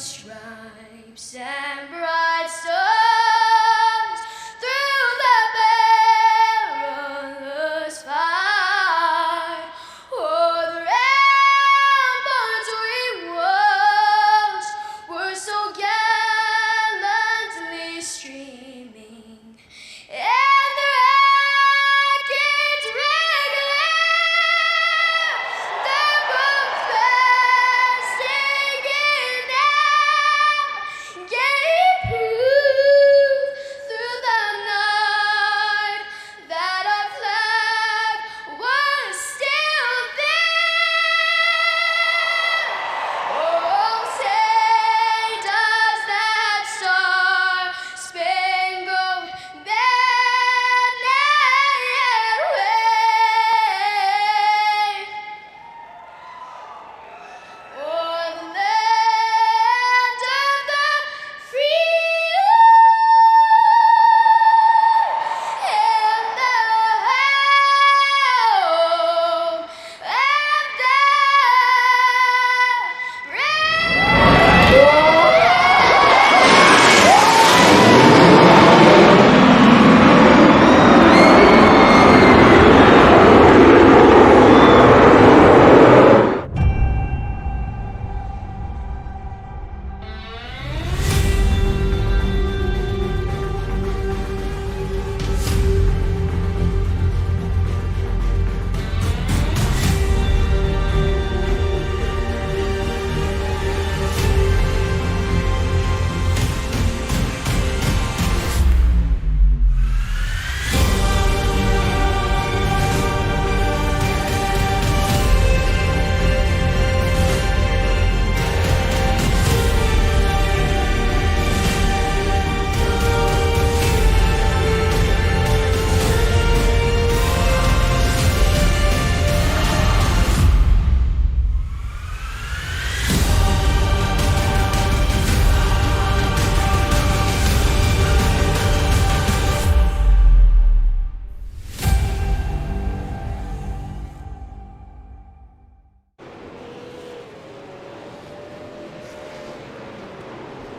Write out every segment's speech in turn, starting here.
stripes and bright stars through the perilous fight. Oh, the ramparts we watched were so gallantly streaming, and the rackets regular, the boats singing out, gave proof through the night that our flag was still there. Oh, say does that star-spangled banner yet wave o'er the land of the free and the home of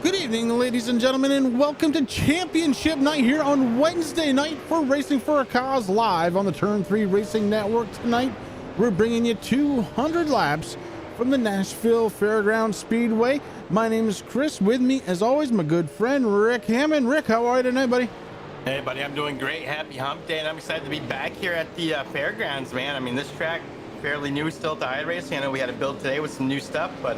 Good evening, ladies and gentlemen, and welcome to Championship Night here on Wednesday night for Racing for a Cause live on the Turn 3 Racing Network. Tonight, we're bringing you 200 laps from the Nashville Fairgrounds Speedway. My name is Chris. With me, as always, my good friend Rick Hammond. Rick, how are you tonight, buddy? Hey, buddy, I'm doing great. Happy hump day, and I'm excited to be back here at the Fairgrounds, man. I mean, this track, fairly new still to iRacing. I know we had a build today with some new stuff, but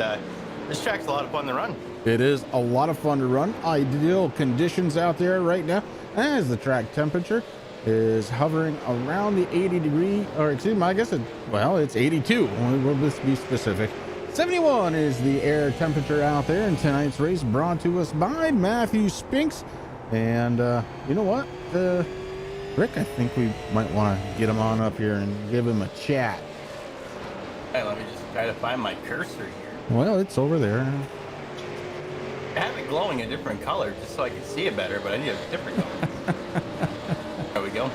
this track's a lot of fun to run. It is a lot of fun to run. Ideal conditions out there right now, as the track temperature is hovering around the 80 degree, or excuse me, I guess it's 82. We'll just be specific. 71 is the air temperature out there, and tonight's race brought to us by Matthew Spinks. And you know what, Rick, I think we might want to get him on up here and give him a chat. Hey, let me just try to find my cursor here. Well, it's over there. I have it glowing a different color just so I can see it better, but I need a different color. There we go.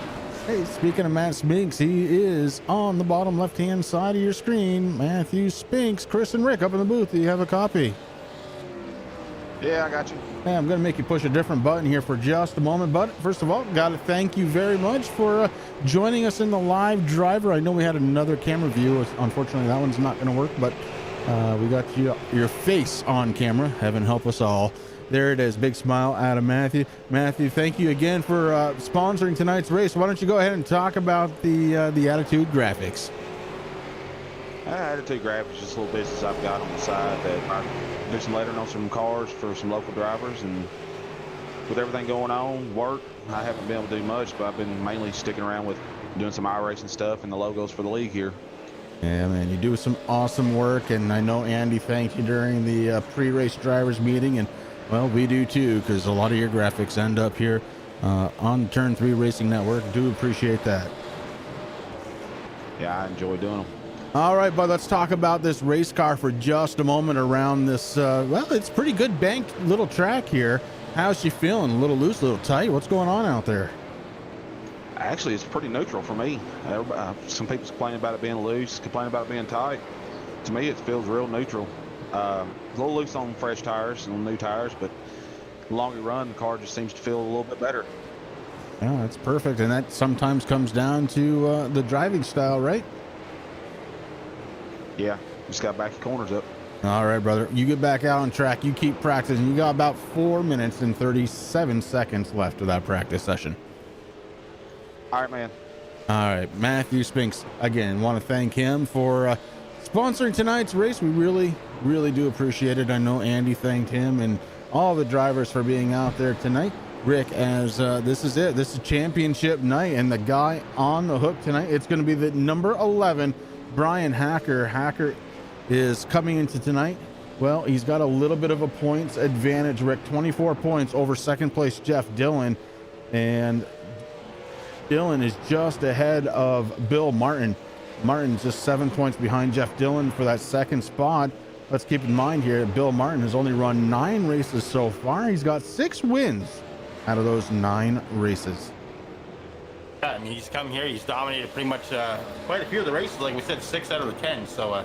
Hey, speaking of Matt Spinks, he is on the bottom left-hand side of your screen. Matthew Spinks, Chris and Rick up in the booth. Do you have a copy? Yeah, I got you. Hey, I'm going to make you push a different button here for just a moment. But first of all, got to thank you very much for joining us in the live driver. I know we had another camera view. Unfortunately, that one's not going to work, but we got your face on camera. Heaven help us all. There it is. Big smile out of Matthew. Matthew, thank you again for sponsoring tonight's race. Why don't you go ahead and talk about the Attitude graphics? Attitude graphics, just a little business I've got on the side that I do some lettering on some cars for some local drivers, and with everything going on, work, I haven't been able to do much, but I've been mainly sticking around with doing some iRacing stuff and the logos for the league here. Yeah, man, you do some awesome work, and I know Andy thanked you during the pre-race drivers meeting, and well, we do too, because a lot of your graphics end up here on Turn 3 Racing Network. Do appreciate that. Yeah, I enjoy doing them. All right, bud, let's talk about this race car for just a moment around this, well, it's pretty good banked little track here. How's she feeling? A little loose, a little tight? What's going on out there? Actually, it's pretty neutral for me. Some people complain about it being loose, complain about it being tight. To me, it feels real neutral. A little loose on fresh tires and new tires, but the longer you run, the car just seems to feel a little bit better. Yeah, that's perfect. And that sometimes comes down to the driving style, right? Yeah, just got to back the corners up. All right, brother. You get back out on track. You keep practicing. You got about 4 minutes and 37 seconds left of that practice session. All right, man. All right, Matthew Spinks. Again, want to thank him for sponsoring tonight's race. We really, really do appreciate it. I know Andy thanked him and all the drivers for being out there tonight. Rick, as this is it. This is championship night, and the guy on the hook tonight, it's going to be the number 11, Brian Hacker. Hacker is coming into tonight. Well, he's got a little bit of a points advantage, Rick. 24 points over second place Jeff Dillon, and Dillon is just ahead of Bill Martin. Martin's just 7 points behind Jeff Dillon for that second spot. Let's keep in mind here, Bill Martin has only run 9 races so far. He's got 6 wins out of those 9 races. Yeah, I mean, he's come here. He's dominated pretty much quite a few of the races. Like we said, 6 out of the 10. So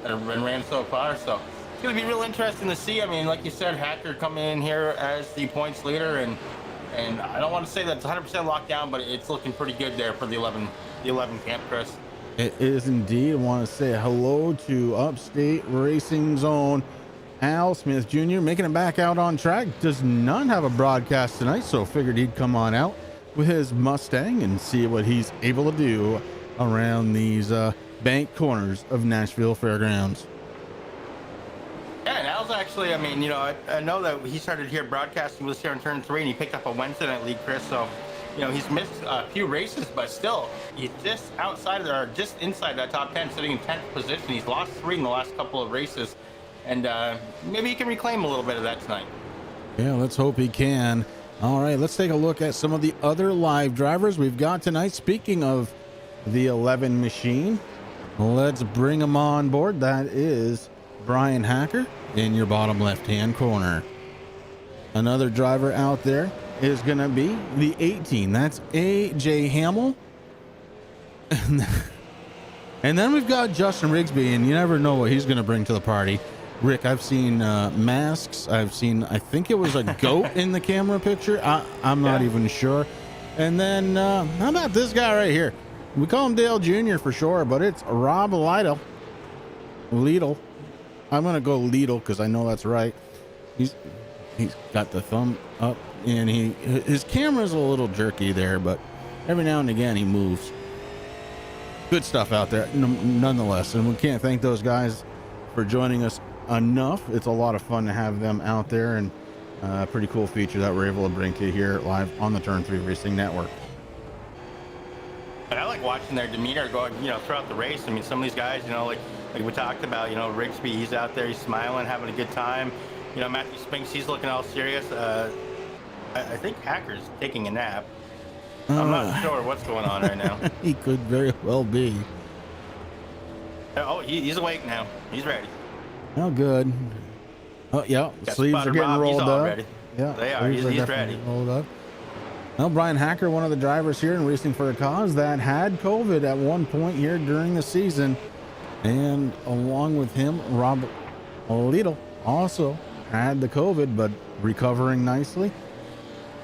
and ran so far. So it's going to be real interesting to see. I mean, like you said, Hacker coming in here as the points leader, and I don't want to say that's 100% locked down, but it's looking pretty good there for the 11 camp, Chris. It is indeed. I want to say hello to Upstate Racing Zone. Al Smith Jr. making it back out on track. Does not have a broadcast tonight, so figured he'd come on out with his Mustang and see what he's able to do around these bank corners of Nashville Fairgrounds. Yeah, and Al's actually, I mean, you know, I know that he started here broadcasting with us here in turn 3, and he picked up a Wednesday night league, Chris. So, you know, he's missed a few races, but still, he's just outside of or just inside that top 10, sitting in 10th position. He's lost 3 in the last couple of races, and maybe he can reclaim a little bit of that tonight. Yeah, let's hope he can. All right, let's take a look at some of the other live drivers we've got tonight. Speaking of the 11 machine, let's bring him on board. That is Brian Hacker in your bottom left-hand corner. Another driver out there is going to be the 18. That's A.J. Hamill. And then we've got Justin Rigsby, and you never know what he's going to bring to the party. Rick, I've seen masks. I've seen, I think it was a goat in the camera picture. I'm not even sure. And then, how about this guy right here? We call him Dale Jr. for sure, but it's Rob Lidle. I'm going to go Lidle because I know that's right. He's got the thumb up, and his camera's a little jerky there, but every now and again he moves. Good stuff out there, nonetheless. And we can't thank those guys for joining us enough. It's a lot of fun to have them out there, and a pretty cool feature that we're able to bring to you here live on the Turn 3 Racing Network. But I like watching their demeanor going, you know, throughout the race. I mean, some of these guys, you know, like we talked about, you know, Rigsby, he's out there, he's smiling, having a good time. You know, Matthew Spinks, he's looking all serious. I think Hacker's taking a nap. I'm not sure what's going on right now. He could very well be. Oh, he's awake now. He's ready. Oh, good. Oh, yeah. Sleeves are getting rolled up. Ready. Yeah, they are. He's ready. Rolled up. Well, Brian Hacker, one of the drivers here in Racing for a Cause that had COVID at one point here during the season. And along with him, Rob Lidle also had the COVID, but recovering nicely.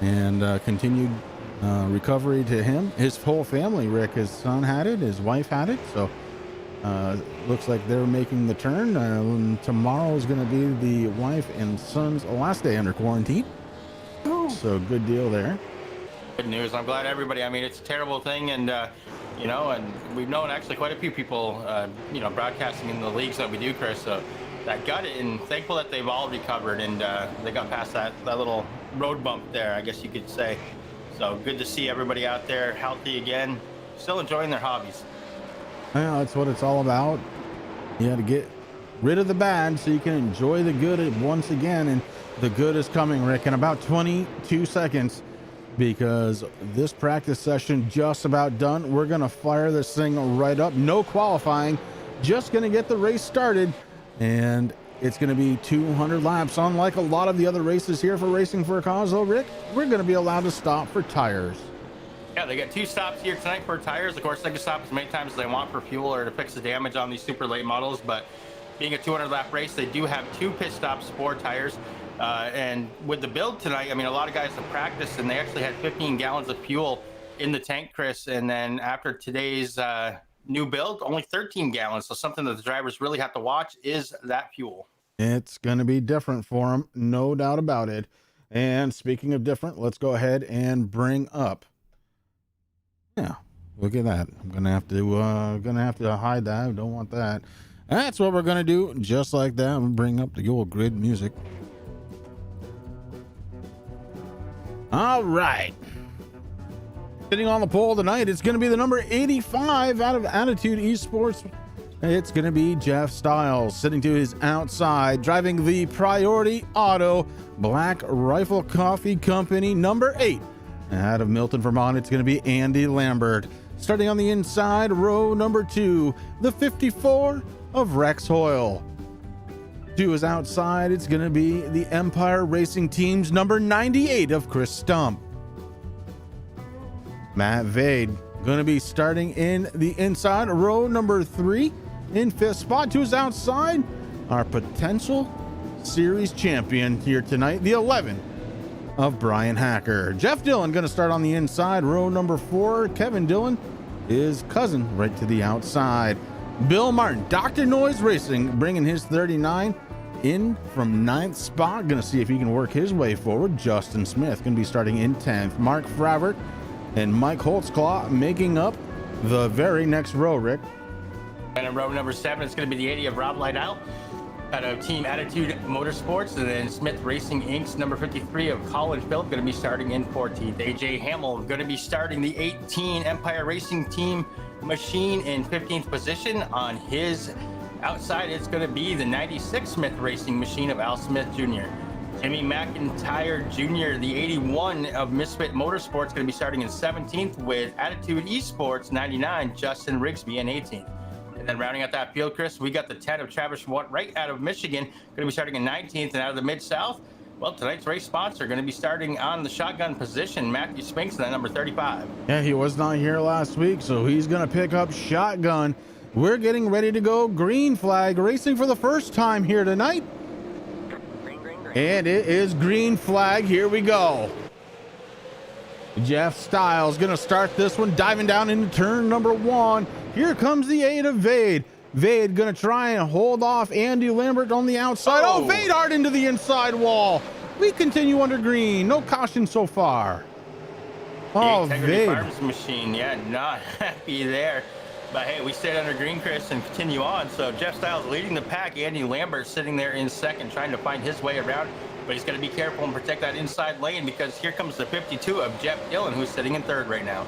And continued recovery to him. His whole family, Rick, his son had it, his wife had it. So looks like they're making the turn. Tomorrow is going to be the wife and son's last day under quarantine. So good deal there. Good news. I'm glad everybody, I mean, it's a terrible thing, and you know, and we've known actually quite a few people, you know, broadcasting in the leagues that we do, Chris, so that got it, and thankful that they've all recovered, and they got past that little road bump there, I guess you could say. So good to see everybody out there healthy again, still enjoying their hobbies. Yeah, that's what it's all about. You got to get rid of the bad so you can enjoy the good once again, and the good is coming, Rick, in about 22 seconds. Because this practice session just about done. We're going to fire this thing right up. No qualifying. Just going to get the race started. And it's going to be 200 laps. Unlike a lot of the other races here for Racing for a Cause, though, Rick, we're going to be allowed to stop for tires. Yeah, they got 2 stops here tonight for tires. Of course, they can stop as many times as they want for fuel or to fix the damage on these super late models. But, being a 200 lap race, they do have 2 pit stop sport tires. And with the build tonight, I mean, a lot of guys have practiced and they actually had 15 gallons of fuel in the tank, Chris. And then after today's new build, only 13 gallons. So something that the drivers really have to watch is that fuel. It's going to be different for them, no doubt about it. And speaking of different, let's go ahead and bring up. Yeah, look at that. I'm gonna have to hide that. I don't want that. That's what we're gonna do, just like that. I'm gonna bring up the old grid music. All right. Sitting on the pole tonight, it's gonna be the number 85 out of Attitude Esports. It's gonna be Jeff Styles sitting to his outside, driving the Priority Auto Black Rifle Coffee Company number 8. Out of Milton, Vermont, it's going to be Andy Lambert. Starting on the inside, row number 2, the 54 of Rex Hoyle. To his outside, it's going to be the Empire Racing Team's number 98 of Chris Stump. Matt Vade going to be starting in the inside, row number 3. In 5th spot to his outside, our potential series champion here tonight, the 11 of Brian Hacker. Jeff Dillon going to start on the inside, row number 4. Kevin Dillon, his cousin, right to the outside. Bill Martin, Dr. Noise Racing, bringing his 39 in from 9th spot. Going to see if he can work his way forward. Justin Smith going to be starting in 10th. Mark Fravert and Mike Holtzclaw making up the very next row, Rick. And in row number 7, it's going to be the 80 of Rob Lightout out of Team Attitude Motorsports, and then Smith Racing Inc.'s number 53 of Colin Phillip going to be starting in 14th. AJ Hamill going to be starting the 18 Empire Racing Team machine in 15th position. On his outside, it's going to be the 96 Smith Racing machine of Al Smith Jr. Jimmy McIntyre Jr., the 81 of Misfit Motorsports, going to be starting in 17th, with Attitude Esports 99, Justin Rigsby in 18th. And then rounding out that field, Chris, we got the 10 of Travis Watt right out of Michigan, going to be starting in 19th. And out of the Mid-South, well, tonight's race sponsor going to be starting on the shotgun position, Matthew Spinks, that number 35. Yeah, he was not here last week, so he's going to pick up shotgun. We're getting ready to go green flag racing for the first time here tonight. Green. And it is green flag. Here we go. Jeff Styles going to start this one, diving down into turn number 1. Here comes the 8 of Vade. Vade going to try and hold off Andy Lambert on the outside. Oh, Vade hard into the inside wall. We continue under green. No caution so far. Oh, Integrity Vade. Farms machine, yeah, not happy there. But hey, we stayed under green, Chris, and continue on. So Jeff Styles leading the pack. Andy Lambert sitting there in second, trying to find his way around. But he's going to be careful and protect that inside lane, because here comes the 52 of Jeff Dillon, who's sitting in third right now.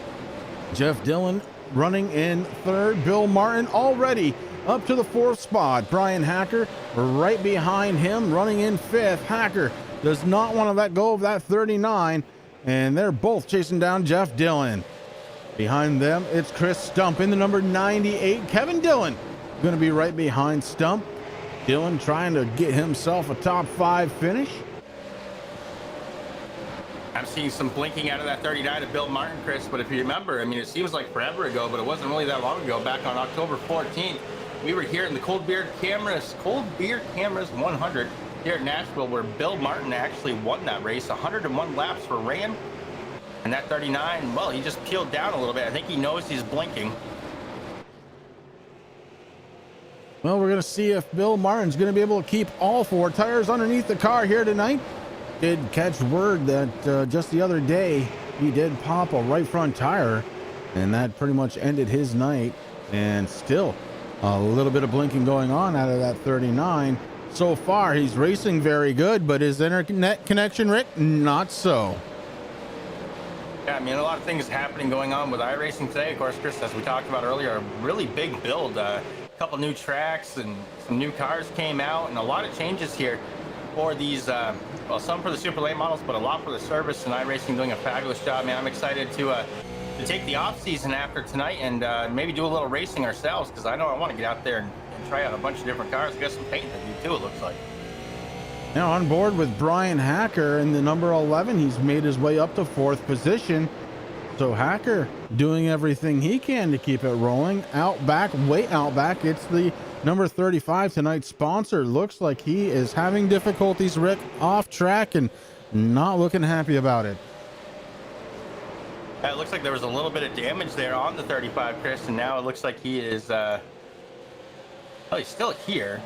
Jeff Dillon running in third. Bill Martin already up to the 4th spot. Brian Hacker right behind him, running in 5th. Hacker does not want to let go of that 39, and they're both chasing down Jeff Dillon. Behind them, it's Chris Stump in the number 98. Kevin Dillon going to be right behind Stump. Dillon trying to get himself a top 5 finish. I'm seeing some blinking out of that 39 of Bill Martin, Chris, but if you remember, I mean, it seems like forever ago, but it wasn't really that long ago. Back on October 14th, we were here in the Cold Beer Cameras 100 here at Nashville, where Bill Martin actually won that race. 101 laps for ran, and that 39, well, he just peeled down a little bit. I think he knows he's blinking. Well, we're going to see if Bill Martin's going to be able to keep all 4 tires underneath the car here tonight. Did catch word that just the other day he did pop a right front tire, and that pretty much ended his night. And still a little bit of blinking going on out of that 39. So far, he's racing very good, but his internet connection, Rick, not so. Yeah, I mean, a lot of things happening going on with iRacing today. Of course, Chris, as we talked about earlier, a really big build. A couple new tracks and some new cars came out, and a lot of changes here for these, well, some for the super late models, but a lot for the service, and iRacing doing a fabulous job, man. I'm excited to take the off season after tonight and maybe do a little racing ourselves, because I know I want to get out there and try out a bunch of different cars. Got some paint to do too, it looks like. Now on board with Brian Hacker in the number 11, he's made his way up to 4th position. So Hacker doing everything he can to keep it rolling. Out back, way out back, it's the Number 35, tonight's sponsor, looks like he is having difficulties, Rick, off track and not looking happy about it. It looks like there was a little bit of damage there on the 35, Chris, and now it looks like he is, well, he's still here.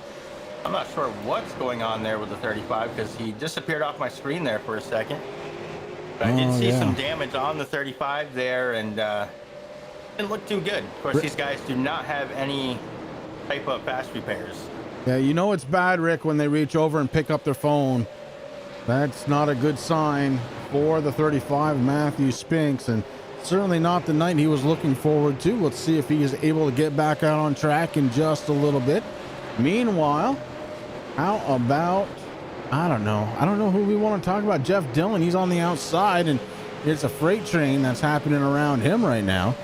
I'm not sure what's going on there with the 35 because he disappeared off my screen there for a second. But I did see some damage on the 35 there, and didn't look too good. Of course, these guys do not have any type of fast repairs. Yeah, you know it's bad, Rick, when they reach over and pick up their phone. That's not a good sign for the 35, Matthew Spinks, and certainly not the night he was looking forward to. Let's see if he is able to get back out on track in just a little bit. Meanwhile, how about, I don't know who we want to talk about. Jeff Dillon, he's on the outside, and it's a freight train that's happening around him right now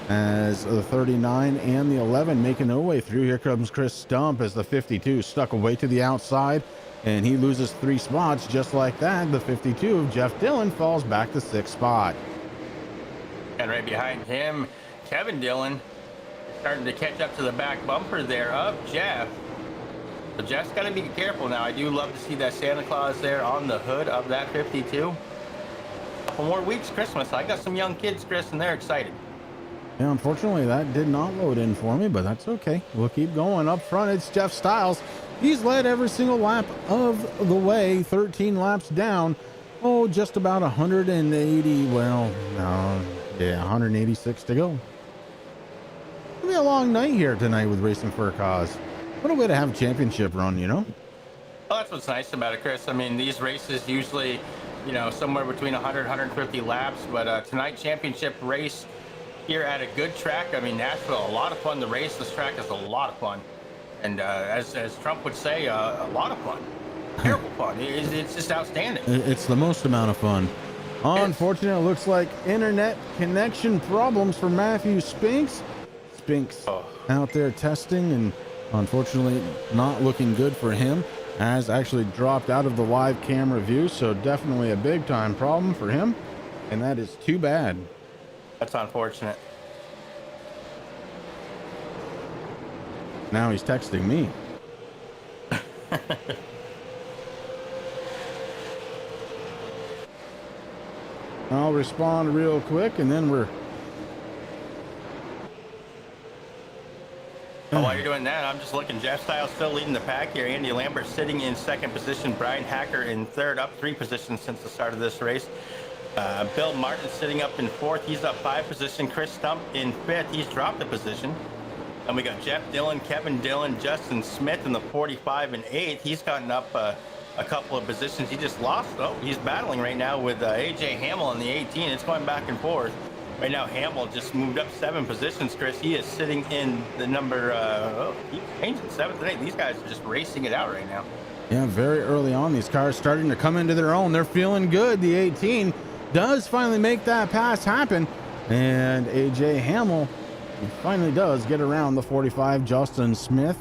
as the 39 and the 11 making their way through. Here comes Chris Stump as the 52 stuck away to the outside, and he loses 3 spots just like that. The 52 of Jeff Dillon falls back to 6th spot. And right behind him, Kevin Dillon starting to catch up to the back bumper there of Jeff. So Jeff's got to be careful now. I do love to see that Santa Claus there on the hood of that 52. A couple more weeks, Christmas. I got some young kids, Chris, and they're excited. Yeah, unfortunately, that did not load in for me, but that's okay. We'll keep going. Up front, it's Jeff Stiles. He's led every single lap of the way, 13 laps down. Oh, just about 180, well, no, yeah, 186 to go. It'll be a long night here tonight with Racing for a Cause. What a way to have a championship run, you know? Well, that's what's nice about it, Chris. I mean, these races usually, you know, somewhere between 100, 150 laps, but tonight championship race here at a good track. I mean, Nashville, a lot of fun to race. This track is a lot of fun. And as Trump would say, a lot of fun. Terrible fun. It's just outstanding. It's the most amount of fun. Unfortunately, it looks like internet connection problems for Matthew Spinks. Spinks out there testing, and unfortunately not looking good for him. Has actually dropped out of the live camera view, so definitely a big time problem for him, and that is too bad. That's unfortunate. Now he's texting me. I'll respond real quick, and then we're... While you're doing that, I'm just looking. Jeff Stiles still leading the pack here. Andy Lambert sitting in 2nd position. Brian Hacker in 3rd, up 3 positions since the start of this race. Bill Martin sitting up in 4th. He's up 5 positions. Chris Stump in 5th. He's dropped a position. And we got Jeff Dillon, Kevin Dillon, Justin Smith in the 45 and 8th. He's gotten up a couple of positions. He just lost. Oh, he's battling right now with AJ Hamill in the 18. It's going back and forth. Right now, Hamill just moved up 7 positions, Chris. He is sitting in the number, he's changing 7th and 8th. These guys are just racing it out right now. Yeah, very early on, these cars starting to come into their own. They're feeling good. The 18 does finally make that pass happen. And AJ Hamill finally does get around the 45, Justin Smith.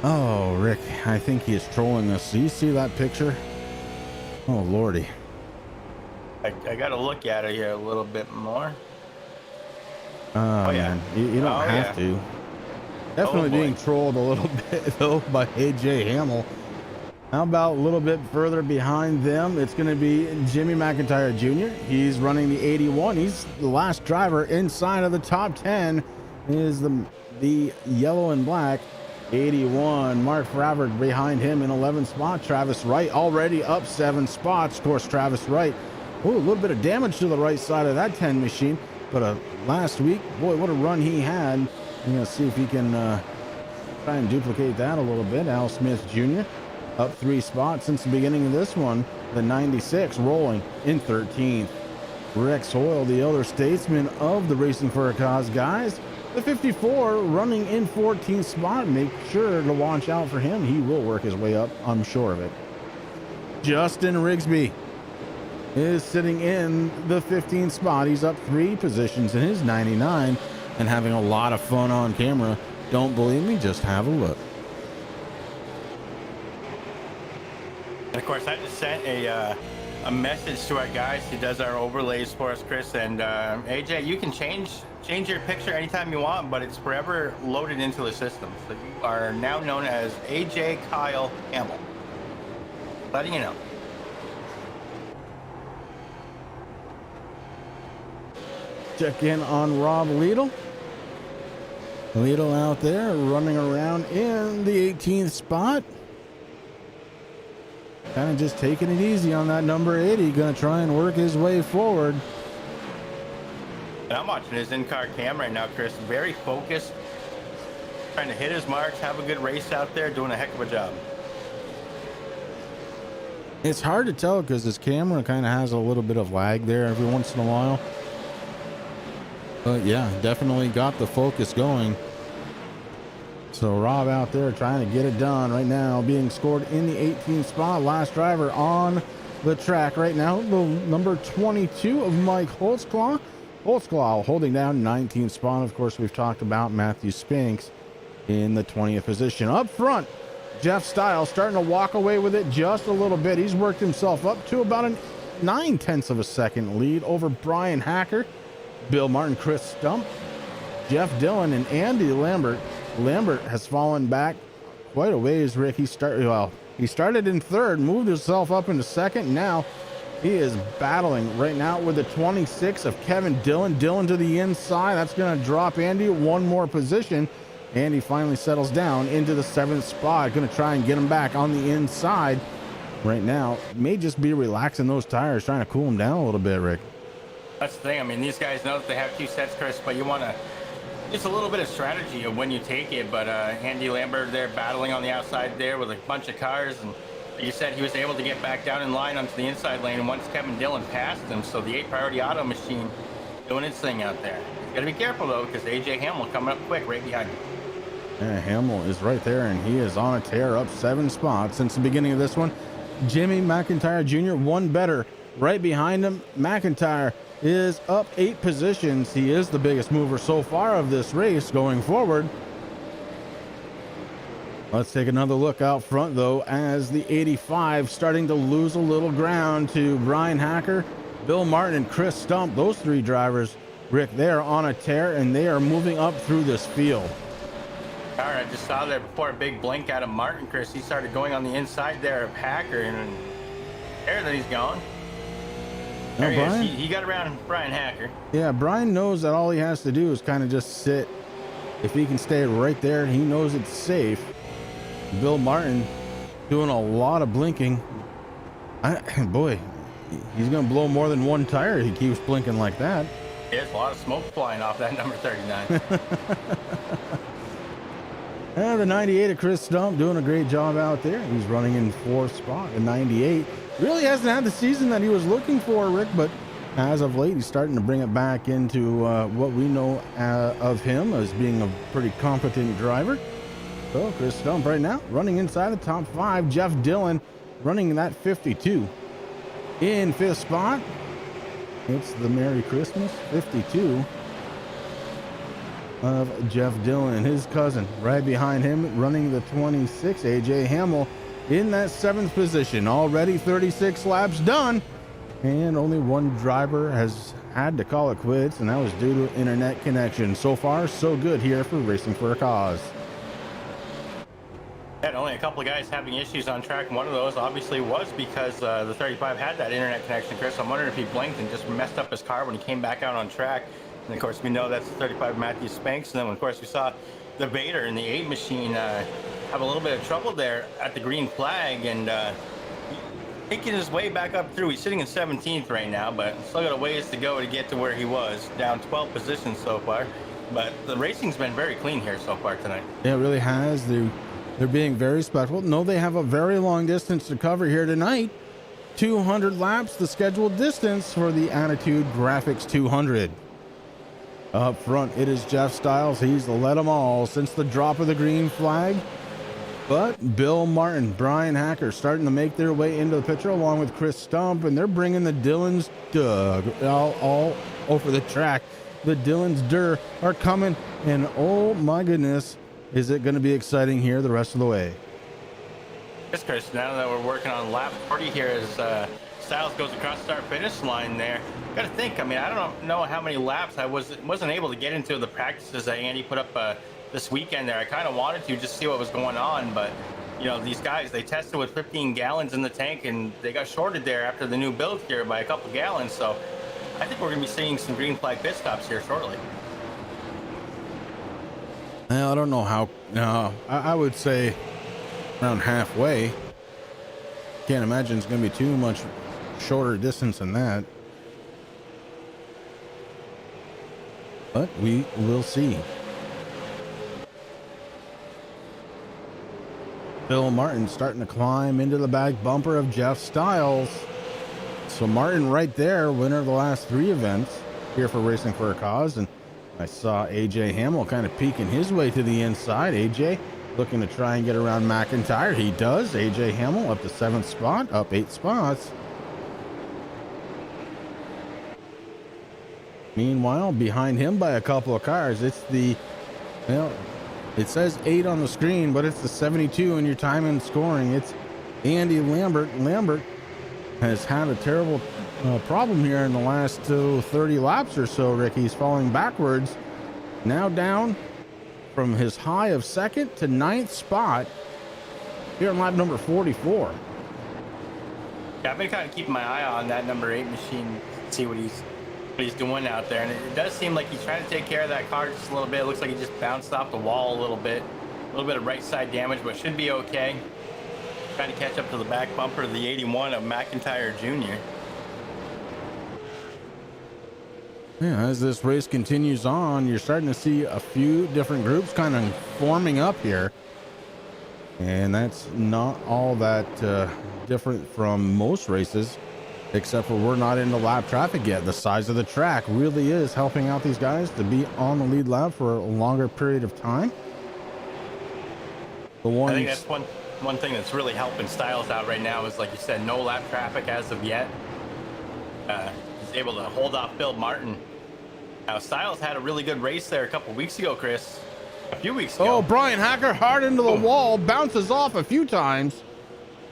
Oh, Rick, I think he is trolling us. Do you see that picture? Oh, Lordy. I got to look at it here a little bit more. Oh, yeah. Man. You don't have to. Definitely being trolled a little bit, though, by AJ Hamill. How about a little bit further behind them? It's going to be Jimmy McIntyre Jr. He's running the 81. He's the last driver inside of the top 10. Is the yellow and black 81. Mark Fravert behind him in 11th spot. Travis Wright already up 7 spots. Of course, Travis Wright. Oh, a little bit of damage to the right side of that 10 machine. But last week, boy, what a run he had. I'm going to see if he can try and duplicate that a little bit. Al Smith Jr. up 3 spots since the beginning of this one. The 96 rolling in 13th. Rex Hoyle, the elder statesman of the Racing for a Cause guys. The 54 running in 14th spot. Make sure to watch out for him. He will work his way up, I'm sure of it. Justin Rigsby is sitting in the 15th spot. He's up 3 positions in his 99 and having a lot of fun on camera. Don't believe me? Just have a look. And of course, I just sent a a message to our guys. He does our overlays for us, Chris. And AJ, you can change your picture anytime you want, but it's forever loaded into the system. So you are now known as AJ Kyle Hamill. Letting you know. Check in on Rob Liedl. Liedl out there running around in the 18th spot. Kind of just taking it easy on that number 80. Going to try and work his way forward. And I'm watching his in-car cam right now, Chris. Very focused. Trying to hit his marks, have a good race out there, doing a heck of a job. It's hard to tell because his camera kind of has a little bit of lag there every once in a while. But yeah, definitely got the focus going. So Rob out there trying to get it done right now, being scored in the 18th spot. Last driver on the track right now, the number 22 of Mike Holtzclaw. Holtzclaw holding down 19th spot. Of course, we've talked about Matthew Spinks in the 20th position. Up front, Jeff Stiles starting to walk away with it just a little bit. He's worked himself up to about a 9/10 of a second lead over Brian Hacker, Bill Martin, Chris Stump, Jeff Dillon, and Andy Lambert. Lambert has fallen back quite a ways, Rick. He started in third, moved himself up into second. Now he is battling right now with the 26 of Kevin Dillon. Dillon to the inside. That's going to drop Andy one more position. Andy finally settles down into the 7th spot. Going to try and get him back on the inside right now. May just be relaxing those tires, trying to cool him down a little bit, Rick. That's the thing. I mean, these guys know that they have 2 sets, Chris, but you want to just a little bit of strategy of when you take it. But Andy Lambert there battling on the outside there with a bunch of cars, and like you said, he was able to get back down in line onto the inside lane, and once Kevin Dillon passed him, so the 8 Priority Auto machine doing its thing out there. Got to be careful though, because AJ Hamill coming up quick right behind him. Yeah, Hamill is right there, and he is on a tear, up 7 spots since the beginning of this one. Jimmy McIntyre Jr. one better right behind him. McIntyre is up 8 positions. He is the biggest mover so far of this race going forward. Let's take another look out front though, as the 85 starting to lose a little ground to Brian Hacker, Bill Martin, and Chris Stump. Those 3 drivers, Rick, they are on a tear, and they are moving up through this field. All right, I just saw there before a big blink out of Martin, Chris. He started going on the inside there of Hacker, and there he's gone. There he is. He got around Brian Hacker. Yeah, Brian knows that all he has to do is kind of just sit. If he can stay right there, he knows it's safe. Bill Martin doing a lot of blinking. Boy, he's going to blow more than 1 tire. He keeps blinking like that. There's a lot of smoke flying off that number 39. The 98 of Chris Stump doing a great job out there. He's running in 4th spot. The 98 really hasn't had the season that he was looking for, Rick, but as of late, he's starting to bring it back into what we know of him as being a pretty competent driver. So Chris Stump right now running inside the top 5. Jeff Dillon running that 52 in 5th spot. It's the Merry Christmas 52 of Jeff Dillon and his cousin right behind him running the 26, AJ Hamill, in that 7th position. Already 36 laps done, and only 1 driver has had to call it quits, and that was due to internet connection. So far, so good here for Racing for a Cause. Had only a couple of guys having issues on track. One of those obviously was because the 35 had that internet connection, Chris. I'm wondering if he blinked and just messed up his car when he came back out on track. And of course, we know that's the 35 Matthew Spinks. And then, of course, we saw the Vader in the 8 machine have a little bit of trouble there at the green flag, and taking his way back up through. He's sitting in 17th right now, but still got a ways to go to get to where he was, down 12 positions so far. But the racing's been very clean here so far tonight. Yeah, it really has. They're being very special. No, they have a very long distance to cover here tonight. 200 laps, the scheduled distance for the Attitude Graphics 200. Up front, it is Jeff Stiles. He's led them all since the drop of the green flag. But Bill Martin, Brian Hacker starting to make their way into the picture along with Chris Stump, and they're bringing the Dillons all over the track. The Dillons are coming, and oh my goodness, is it going to be exciting here the rest of the way. Yes, Chris, now that we're working on lap 40 here, as Styles goes across the start finish line there. Got to think. I mean, I don't know how many laps I wasn't able to get into the practices that Andy put up this weekend there. I kind of wanted to just see what was going on, but you know, these guys, they tested with 15 gallons in the tank and they got shorted there after the new build here by a couple gallons. So I think we're going to be seeing some green flag pit stops here shortly. Well, I don't know how. No, I would say around halfway. Can't imagine it's going to be too much shorter distance than that. But we will see. Bill Martin starting to climb into the back bumper of Jeff Styles. So Martin right there, winner of the last 3 events here for Racing for a Cause. And I saw AJ Hamill kind of peeking his way to the inside. AJ looking to try and get around McIntyre. He does. AJ Hamill up to 7th spot, up 8 spots. Meanwhile, behind him by a couple of cars, it's the, well, it says 8 on the screen, but it's the 72 in your time and scoring. It's Andy Lambert. Lambert has had a terrible problem here in the last 30 laps or so, Rick. He's falling backwards. Now down from his high of 2nd to 9th spot here in lap number 44. Yeah, I've been kind of keeping my eye on that number 8 machine, see what he's doing out there, and it does seem like he's trying to take care of that car just a little bit. It looks like he just bounced off the wall a little bit of right side damage, but should be okay. Trying to catch up to the back bumper of the 81 of McIntyre Jr. Yeah, as this race continues on, you're starting to see a few different groups kind of forming up here, and that's not all that different from most races, except for we're not into lap traffic yet. The size of the track really is helping out these guys to be on the lead lap for a longer period of time. I think that's one thing that's really helping Styles out right now is, like you said, no lap traffic as of yet. He's able to hold off Bill Martin. Now, Styles had a really good race there a couple weeks ago, Chris. A few weeks ago. Oh, Brian Hacker hard into the wall, bounces off a few times.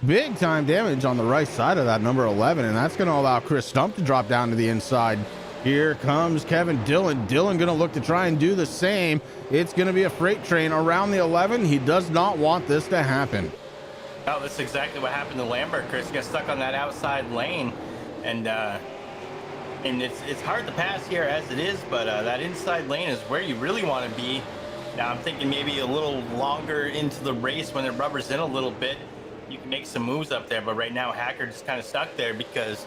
Big time damage on the right side of that number 11, and that's going to allow Chris Stump to drop down to the inside. Here comes Kevin Dillon. Dillon going to look to try and do the same. It's going to be a freight train around the 11. He does not want this to happen. Oh, that's exactly what happened to Lambert, Chris. He got stuck on that outside lane, and it's hard to pass here as it is, but that inside lane is where you really want to be. Now, I'm thinking maybe a little longer into the race when the rubber's in a little bit, you can make some moves up there, but right now Hacker just kind of stuck there because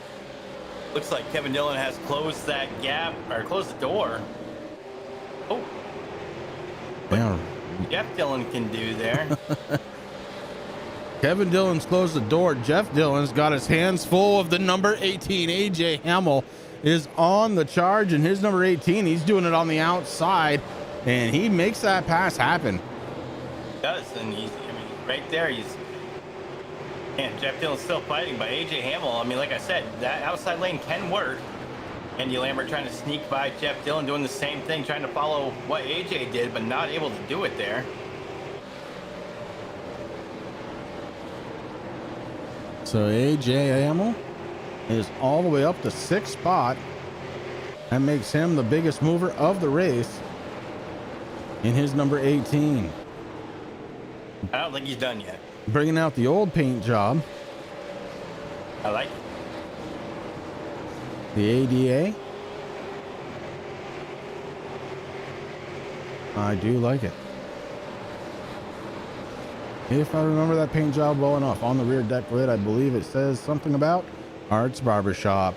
looks like Kevin Dillon has closed that gap, or closed the door. Oh, Yeah. Jeff Dillon can do there. Kevin Dillon's closed the door. Jeff Dillon's got his hands full of the number 18. AJ Hamill is on the charge, and his number 18, he's doing it on the outside, and he makes that pass happen. He does, and right there, and Jeff Dillon's still fighting, but AJ Hamill, I mean, like I said, that outside lane can work. Andy Lambert trying to sneak by Jeff Dillon, doing the same thing, trying to follow what AJ did, but not able to do it there. So AJ Hamill is all the way up to 6th spot. That makes him the biggest mover of the race in his number 18. I don't think he's done yet. Bringing out the old paint job. I like it. The ADA. I do like it. If I remember that paint job well enough, on the rear deck lid, I believe it says something about Art's Barbershop.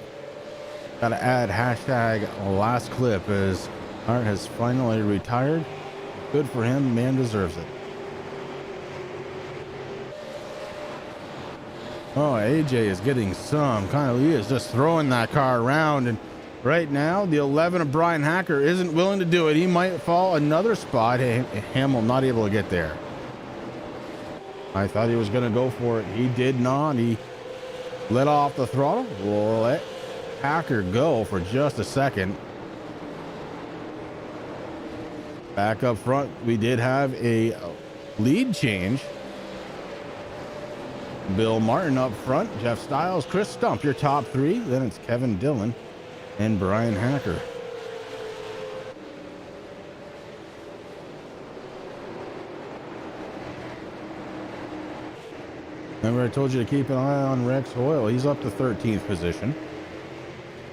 Gotta add hashtag last clip as Art has finally retired. Good for him, man deserves it. Oh, AJ is getting some kind of, he is just throwing that car around, and right now the 11 of Brian Hacker isn't willing to do it. He might fall another spot. Hamill not able to get there. I thought he was going to go for it. He did not. He let off the throttle. Let Hacker go for just a second. Back up front, we did have a lead change. Bill Martin up front, Jeff Styles, Chris Stump, your top three. Then it's Kevin Dillon and Brian Hacker. Remember I told you to keep an eye on Rex Hoyle. He's up to 13th position.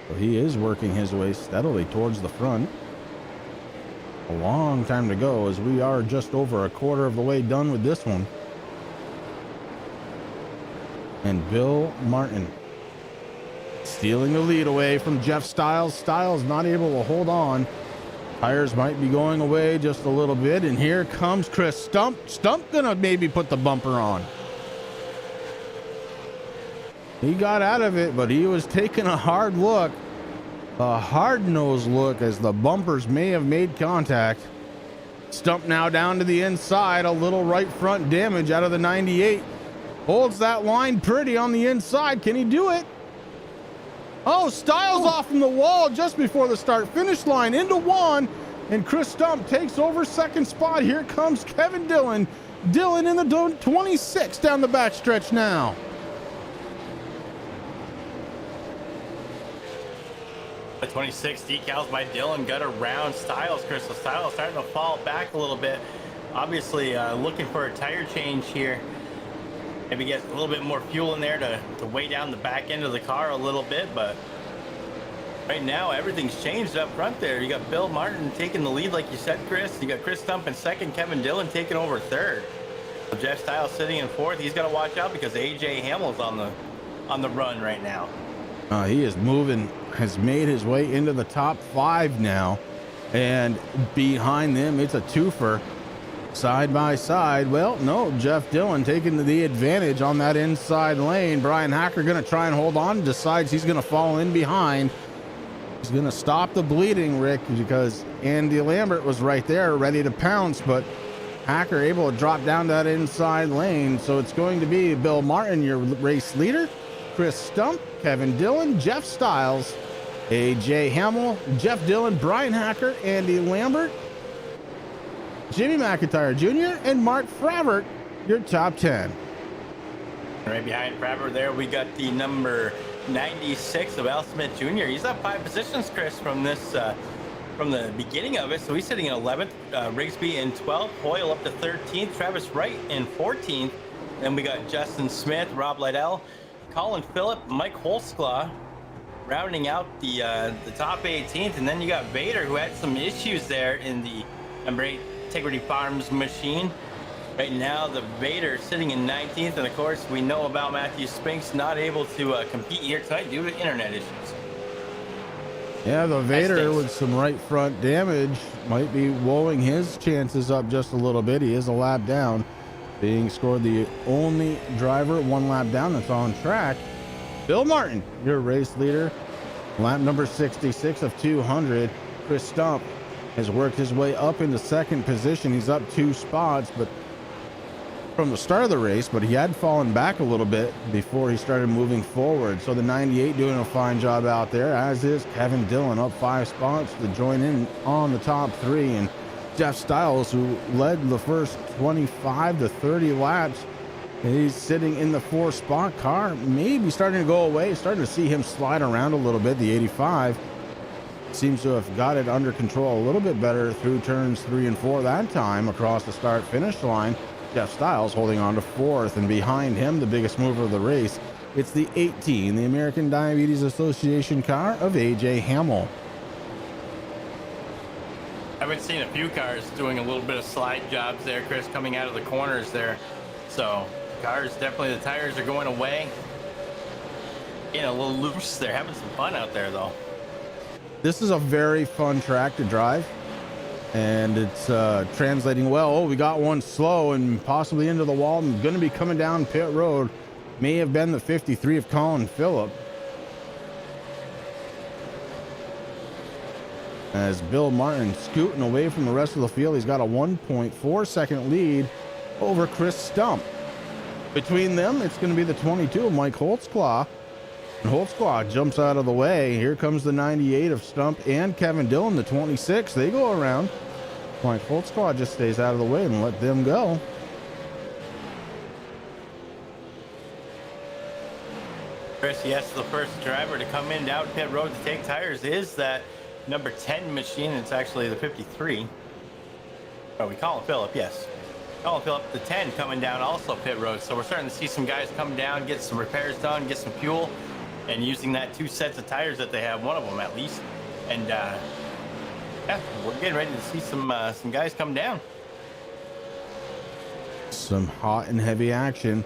So he is working his way steadily towards the front. A long time to go, as we are just over a quarter of the way done with this one. And Bill Martin stealing the lead away from Jeff Styles. Styles not able to hold on. Tires might be going away just a little bit. And here comes Chris Stump. Stump gonna maybe put the bumper on. He got out of it, but he was taking a hard look. A hard-nosed look as the bumpers may have made contact. Stump now down to the inside. A little right front damage out of the 98. Holds that line pretty on the inside. Can he do it? Oh, Styles off from the wall just before the start finish line into one. And Chris Stump takes over second spot. Here comes Kevin Dillon. Dillon in the 26 down the backstretch now. The 26 decals by Dillon got around Styles. Crystal Styles starting to fall back a little bit. Obviously looking for a tire change here. Maybe get a little bit more fuel in there to weigh down the back end of the car a little bit, but right now everything's changed up front there. You got Bill Martin taking the lead like you said, Chris. You got Chris Stump in second, Kevin Dillon taking over third. So Jeff Styles sitting in fourth. He's got to watch out because AJ Hamill's on the run right now. He is moving, has made his way into the top five now, and behind them it's a twofer. Side by side. Well, no, Jeff Dillon taking the advantage on that inside lane. Brian Hacker going to try and hold on, decides he's going to fall in behind. He's going to stop the bleeding, Rick, because Andy Lambert was right there ready to pounce, but Hacker able to drop down that inside lane. So it's going to be Bill Martin, your race leader, Chris Stump, Kevin Dillon, Jeff Styles, AJ Hamill, Jeff Dillon, Brian Hacker, Andy Lambert, Jimmy McIntyre Jr., and Mark Fravert, your top 10. Right behind Fravert there, we got the number 96 of Al Smith Jr. He's up 5 positions, Chris, from this from the beginning of it. So he's sitting in 11th, Rigsby in 12th, Hoyle up to 13th, Travis Wright in 14th. Then we got Justin Smith, Rob Liddell, Colin Phillip, Mike Holzclaw rounding out the top 18th. And then you got Vader, who had some issues there in the number 8 Integrity Farms machine. Right now, the Vader sitting in 19th, and of course, we know about Matthew Spinks not able to compete here tonight due to internet issues. Yeah, the Vader with some right front damage might be woeing his chances up just a little bit. He is a lap down, being scored the only driver 1 lap down that's on track. Bill Martin, your race leader, lap number 66 of 200. Chris Stump has worked his way up into second position. He's up 2 spots, but from the start of the race, but he had fallen back a little bit before he started moving forward. So the 98 doing a fine job out there, as is Kevin Dillon, up 5 spots to join in on the top 3. And Jeff Styles, who led the first 25 to 30 laps, he's sitting in the 4-spot car, maybe starting to go away, starting to see him slide around a little bit. The 85 seems to have got it under control a little bit better through turns 3 and 4 that time across the start finish line. Jeff Styles holding on to 4th, and behind him the biggest mover of the race, it's the 18, the American Diabetes Association car of AJ Hamill. I've been seeing a few cars doing a little bit of slide jobs there, Chris, coming out of the corners there. So cars, definitely the tires are going away, getting a little loose. They're having some fun out there though. This is a very fun track to drive, and it's translating well. Oh, we got one slow and possibly into the wall and going to be coming down pit road. May have been the 53 of Colin Phillip. As Bill Martin scooting away from the rest of the field, he's got a 1.4 second lead over Chris Stump. Between them, it's going to be the 22 of Mike Holtzclaw. And Holtzclaw jumps out of the way. Here comes the 98 of Stump and Kevin Dillon, the 26. They go around. Mike Holtzclaw just stays out of the way and let them go. Chris, yes, the first driver to come in down pit road to take tires is that number 10 machine. It's actually the 53. Oh, we call him Philip, yes. Call him Philip, the 10 coming down also pit road. So we're starting to see some guys come down, get some repairs done, get some fuel, and using that 2 sets of tires that they have, one of them at least. And yeah, we're getting ready to see some guys come down. Some hot and heavy action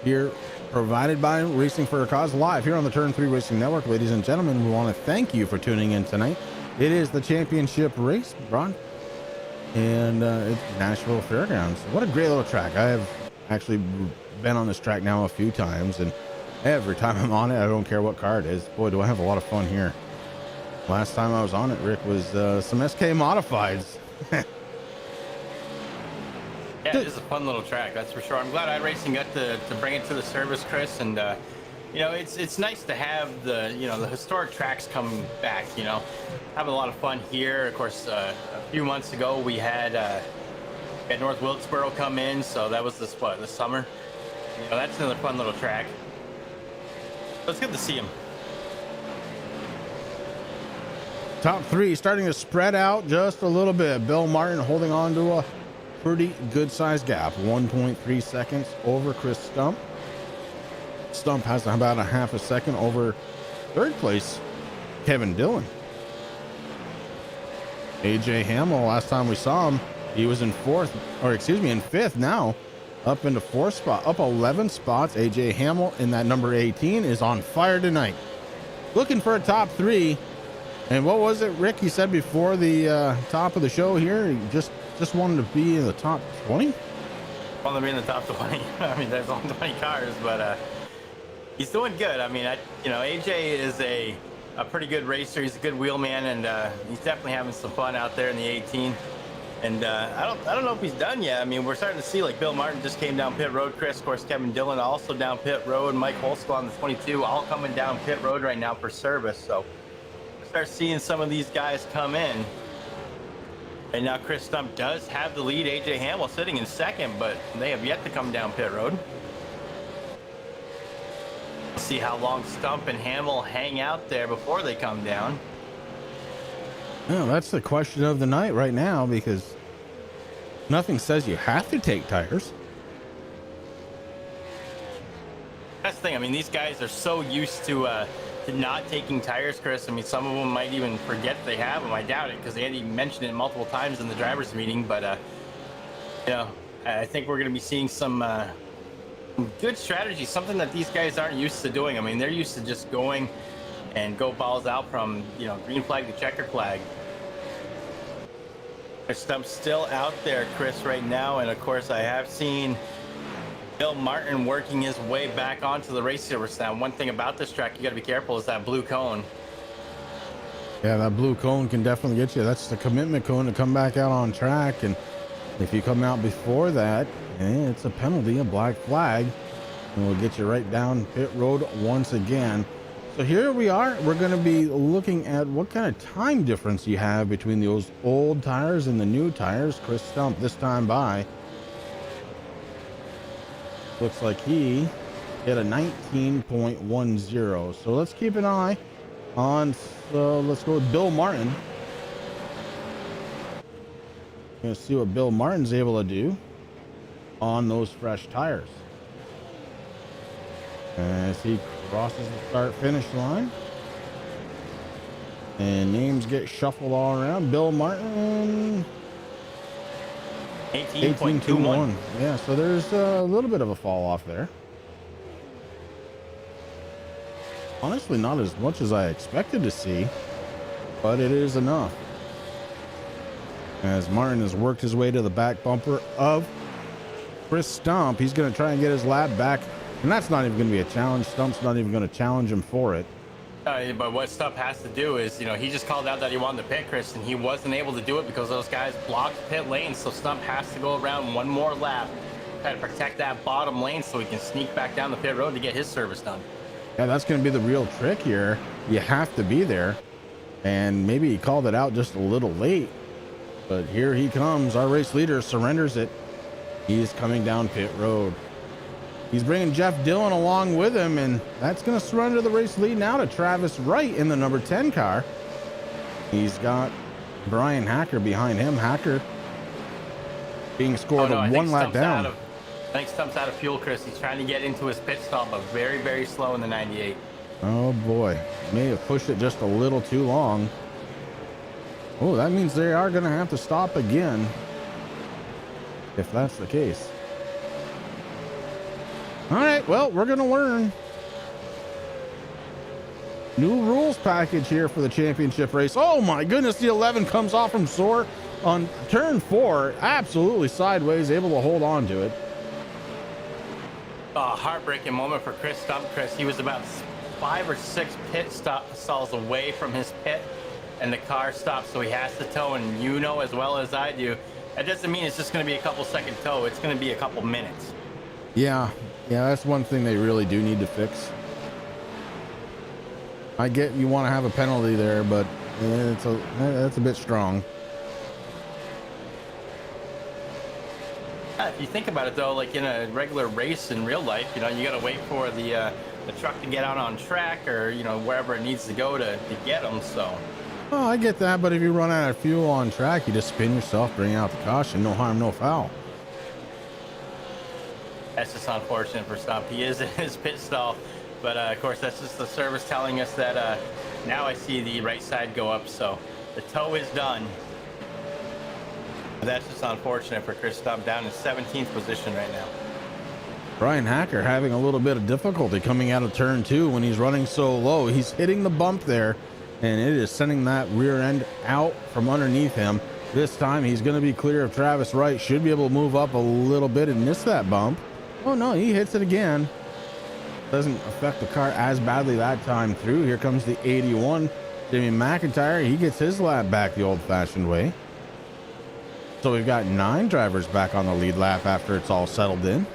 here, provided by Racing for a Cause live here on the Turn 3 Racing Network. Ladies and gentlemen, we want to thank you for tuning in tonight. It is the championship race, Ron, and it's Nashville Fairgrounds. What a great little track. I have actually been on this track now a few times, and every time I'm on it, I don't care what car it is. Boy, do I have a lot of fun here. Last time I was on it, Rick, was some SK Modifieds. Yeah, it is a fun little track, that's for sure. I'm glad iRacing got to bring it to the service, Chris. And you know, it's nice to have the the historic tracks come back. Having a lot of fun here. Of course, a few months ago we had North Wilkesboro come in, so that was this summer. That's another fun little track. So it's good to see him. Top 3 starting to spread out just a little bit. Bill Martin holding on to a pretty good sized gap, 1.3 seconds over Chris Stump. Stump has about a half a second over third place Kevin Dillon. AJ Hamill, last time we saw him, he was in fifth, now up into fourth spot, up 11 spots. AJ Hamill in that number 18 is on fire tonight, looking for a top 3. And what was it, Rick, you said before the top of the show here, he just wanted to be in the top 20? Want to be in the top 20. I mean, there's only 20 cars, but he's doing good. I mean, AJ is a pretty good racer. He's a good wheelman, and he's definitely having some fun out there in the 18. And I don't know if he's done yet. I mean, we're starting to see, like, Bill Martin just came down pit road. Chris, of course, Kevin Dillon also down pit road. Mike Holsclaw on the 22, all coming down pit road right now for service. So we'll start seeing some of these guys come in. And now Chris Stump does have the lead. AJ Hamill sitting in second, but they have yet to come down pit road. We'll see how long Stump and Hamill hang out there before they come down. Well, that's the question of the night right now, because nothing says you have to take tires. That's the thing. I mean, these guys are so used to not taking tires, Chris. I mean, some of them might even forget they have them. I doubt it, because Andy mentioned it multiple times in the drivers' meeting. But I think we're going to be seeing some good strategy, something that these guys aren't used to doing. I mean, they're used to just going and go balls out from green flag to checkered flag. Stump's still out there, Chris, right now, and of course I have seen Bill Martin working his way back onto the race surface. Now, one thing about this track you got to be careful is that blue cone. Yeah, that blue cone can definitely get you. That's the commitment cone to come back out on track, and if you come out before that, it's a penalty, a black flag, and we'll get you right down pit road once again. So here we are. We're going to be looking at what kind of time difference you have between those old tires and the new tires. Chris Stump this time by. Looks like he hit a 19.10. So let's keep an eye on, let's go with Bill Martin. Gonna see what Bill Martin's able to do on those fresh tires as he crosses the start finish line, and names get shuffled all around. Bill Martin 18.21. Yeah, so there's a little bit of a fall off there. Honestly, not as much as I expected to see, but it is enough. As Martin has worked his way to the back bumper of Chris Stump, he's going to try and get his lap back, and that's not even going to be a challenge. Stump's not even going to challenge him for it. But what Stump has to do is, he just called out that he wanted to pit, Chris, and he wasn't able to do it because those guys blocked pit lane. So Stump has to go around one more lap, try to protect that bottom lane so he can sneak back down the pit road to get his service done. Yeah, that's going to be the real trick here. You have to be there, and maybe he called it out just a little late. But here he comes. Our race leader surrenders it. He's coming down pit road. He's bringing Jeff Dillon along with him, and that's going to surrender the race lead now to Travis Wright in the number 10 car. He's got Brian Hacker behind him. Hacker being scored one lap down. I think Stump's out of fuel, Chris. He's trying to get into his pit stop, but very, very slow in the 98. Oh boy, may have pushed it just a little too long. Oh, that means they are going to have to stop again, if that's the case. All right, well, we're going to learn. New rules package here for the championship race. Oh my goodness, the 11 comes off from Soar on turn 4, absolutely sideways, able to hold on to it. A heartbreaking moment for Chris Stump. Chris, he was about 5 or 6 pit stalls away from his pit, and the car stopped, so he has to tow. And you know as well as I do, that doesn't mean it's just going to be a couple second tow. It's going to be a couple minutes. Yeah, that's one thing they really do need to fix. I get you want to have a penalty there, but that's a bit strong. If you think about it, though, like in a regular race in real life, you know, you got to wait for the truck to get out on track, or you know, wherever it needs to go to get them. So. Oh, I get that, but if you run out of fuel on track, you just spin yourself, bring out the caution. No harm, no foul. That's just unfortunate for Stump. He is in his pit stall, but of course that's just the service telling us that now I see the right side go up, so the tow is done. That's just unfortunate for Chris Stump, down in 17th position right now. Brian Hacker having a little bit of difficulty coming out of turn 2 when he's running so low. He's hitting the bump there, and it is sending that rear end out from underneath him. This time he's going to be clear of Travis Wright. Should be able to move up a little bit and miss that bump. Oh no, he hits it again. Doesn't affect the car as badly that time through. Here comes the 81. Jimmy McIntyre, he gets his lap back the old-fashioned way. So we've got 9 drivers back on the lead lap after it's all settled in.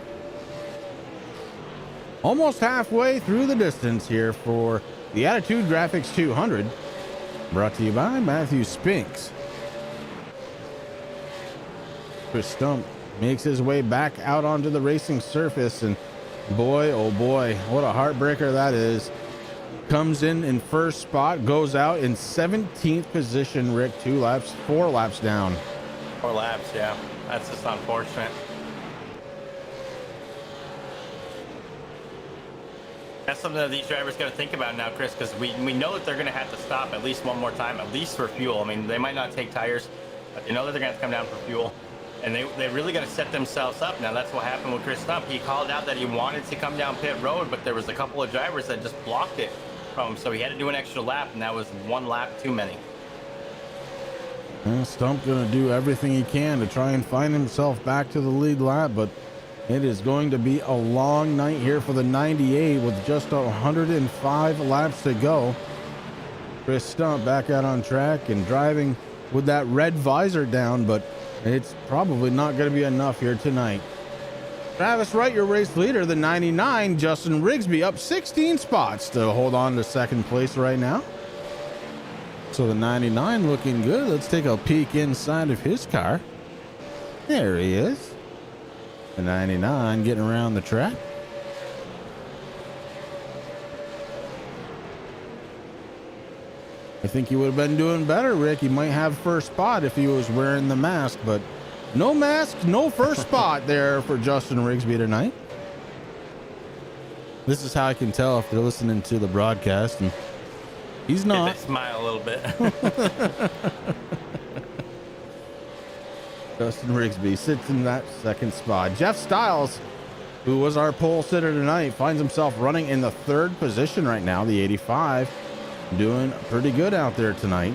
Almost halfway through the distance here for the Attitude Graphics 200. Brought to you by Matthew Spinks. Chris Stump makes his way back out onto the racing surface, and boy, oh boy, what a heartbreaker that is. Comes in first spot, goes out in 17th position, Rick, 4 laps down. 4 laps, yeah. That's just unfortunate. That's something that these drivers got to think about now, Chris, because we know that they're going to have to stop at least one more time, at least for fuel. I mean, they might not take tires, but they know that they're going to have to come down for fuel. And they really got to set themselves up. Now, that's what happened with Chris Stump. He called out that he wanted to come down pit road, but there was a couple of drivers that just blocked it from him. So he had to do an extra lap, and that was 1 lap too many. Well, Stump going to do everything he can to try and find himself back to the lead lap, but it is going to be a long night here for the 98 with just 105 laps to go. Chris Stump back out on track and driving with that red visor down, but it's probably not going to be enough here tonight. Travis Wright, your race leader, the 99. Justin Rigsby up 16 spots to hold on to second place right now. So the 99 looking good. Let's take a peek inside of his car. There he is. The 99 getting around the track. I think he would have been doing better, Rick. He might have first spot if he was wearing the mask, but no mask, no first spot there for Justin Rigsby tonight. This is how I can tell if they're listening to the broadcast, and he's not. They smile a little bit. Justin Rigsby sits in that second spot. Jeff Stiles, who was our pole sitter tonight, finds himself running in the 3rd position right now, the 85. Doing pretty good out there tonight.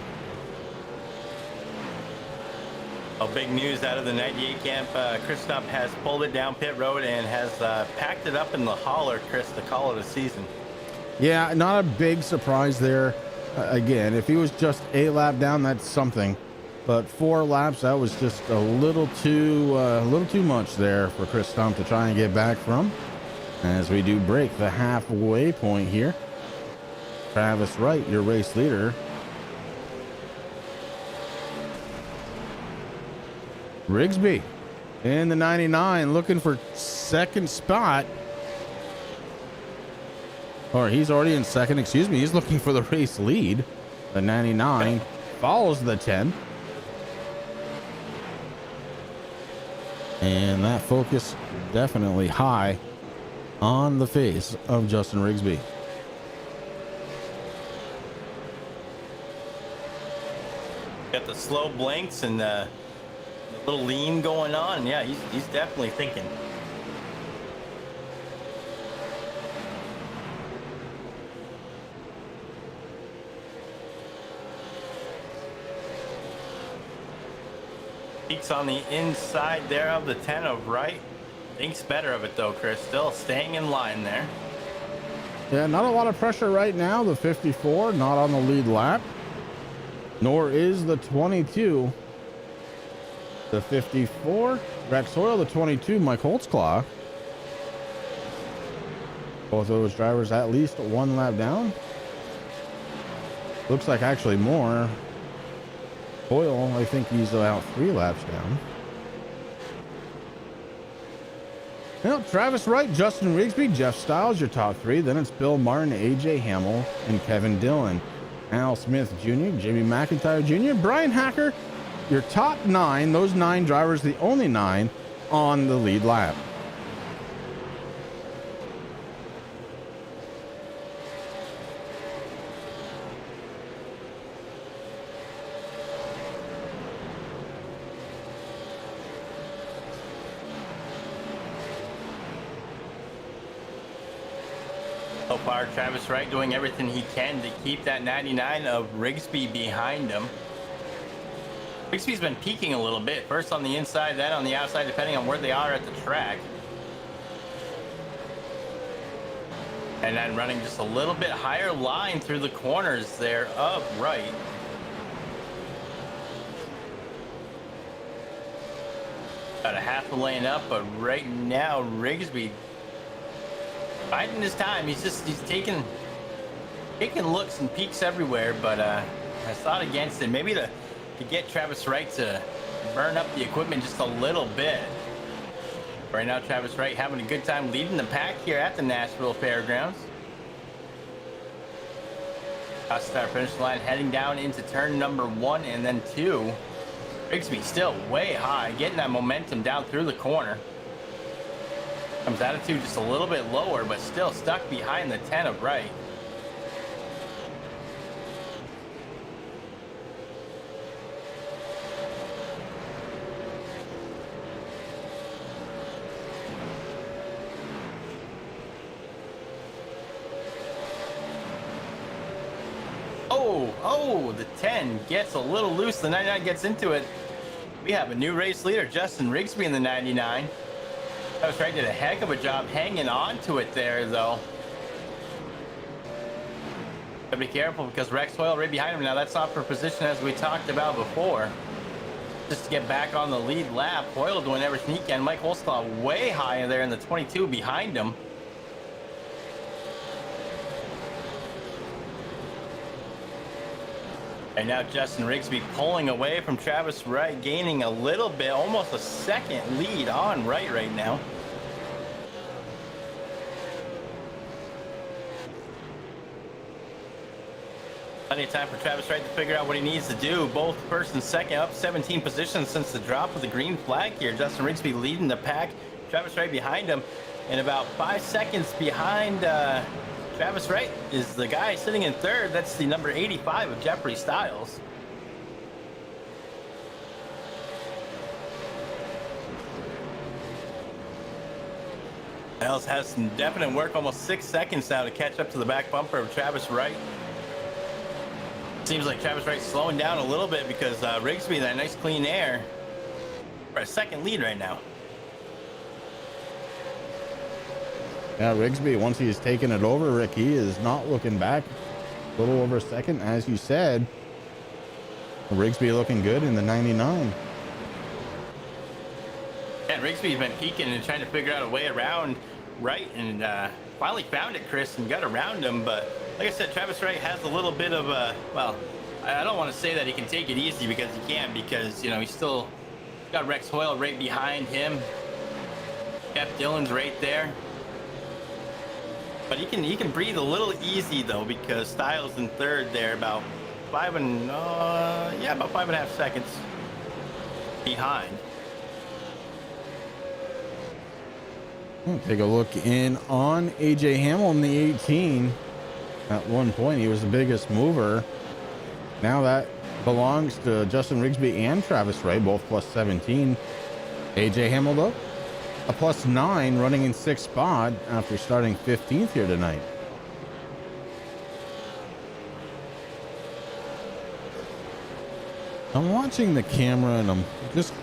Oh, big news out of the 98 camp. Chris Stump has pulled it down pit road and has packed it up in the hauler, Chris, to call it a season. Yeah, not a big surprise there. Again, if he was just a lap down, that's something. But 4 laps, that was just a little too much there for Chris Stump to try and get back from. As we do break the halfway point here. Travis Wright, your race leader. Rigsby in the 99 looking for second spot. Or he's already in second. Excuse me. He's looking for the race lead. The 99 follows the 10. And that focus definitely high on the face of Justin Rigsby. Got the slow blinks and the little lean going on. Yeah, he's definitely thinking. Peaks on the inside there of the 10 of right. Thinks better of it though, Chris. Still staying in line there. Yeah, not a lot of pressure right now. The 54 not on the lead lap, nor is the 22. The 54 Rex Hoyle, the 22 Mike Holtzclaw. Both of those drivers at least one lap down. Looks like actually more. Hoyle, I think he's about 3 laps down. Now, Travis Wright, Justin Rigsby, Jeff Styles, your top 3. Then it's Bill Martin, AJ Hamill, and Kevin Dillon. Al Smith Jr., Jamie McIntyre Jr., Brian Hacker, your top 9. Those 9 drivers, the only 9 on the lead lap. So far, Travis Wright doing everything he can to keep that 99 of Rigsby behind him. Rigsby's been peaking a little bit, first on the inside, then on the outside, depending on where they are at the track. And then running just a little bit higher line through the corners there of Wright. About a half a lane up, but right now Rigsby biding his time. He's taking looks and peeks everywhere, but I thought against it. Maybe to get Travis Wright to burn up the equipment just a little bit. Right now, Travis Wright having a good time leading the pack here at the Nashville Fairgrounds. Start finish line heading down into turn number 1 and then 2. Rigsby still way high, getting that momentum down through the corner. Comes attitude just a little bit lower, but still stuck behind the 10 of Wright. Oh, the 10 gets a little loose. The 99 gets into it. We have a new race leader, Justin Rigsby in the 99. Travis Wright did a heck of a job hanging on to it there, though. Gotta be careful because Rex Hoyle right behind him. Now, that's not for position as we talked about before. Just to get back on the lead lap. Hoyle doing everything he can. Mike Holtzclaw way high there in the 22 behind him. And now Justin Rigsby pulling away from Travis Wright, gaining a little bit, almost a second lead on Wright right now. Plenty of time for Travis Wright to figure out what he needs to do. Both first and second, up 17 positions since the drop of the green flag here. Justin Rigsby leading the pack. Travis Wright behind him, and about 5 seconds behind Travis Wright is the guy sitting in third. That's the number 85 of Jeffrey Styles. Styles has some definite work, almost 6 seconds now to catch up to the back bumper of Travis Wright. Seems like Travis Wright's slowing down a little bit because Rigsby, that nice clean air, for a second lead right now. Yeah, Rigsby, once he's taken it over, Rick, he is not looking back. A little over a second, as you said. Rigsby looking good in the 99. Yeah, Rigsby's been peeking and trying to figure out a way around Wright, and finally found it, Chris, and got around him. But like I said, Travis Wright has a little bit of a, well, I don't want to say that he can take it easy because he can't, because, you know, he's still got Rex Hoyle right behind him. Jeff Dillon's right there. But he can breathe a little easy though, because Styles in third there, about about 5.5 seconds behind. Take a look in on AJ Hamilton, the 18. At one point, he was the biggest mover. Now that belongs to Justin Rigsby and Travis Wright, both plus 17. AJ Hamilton, a plus 9, running in 6th spot after starting 15th here tonight. I'm watching the camera and I'm just,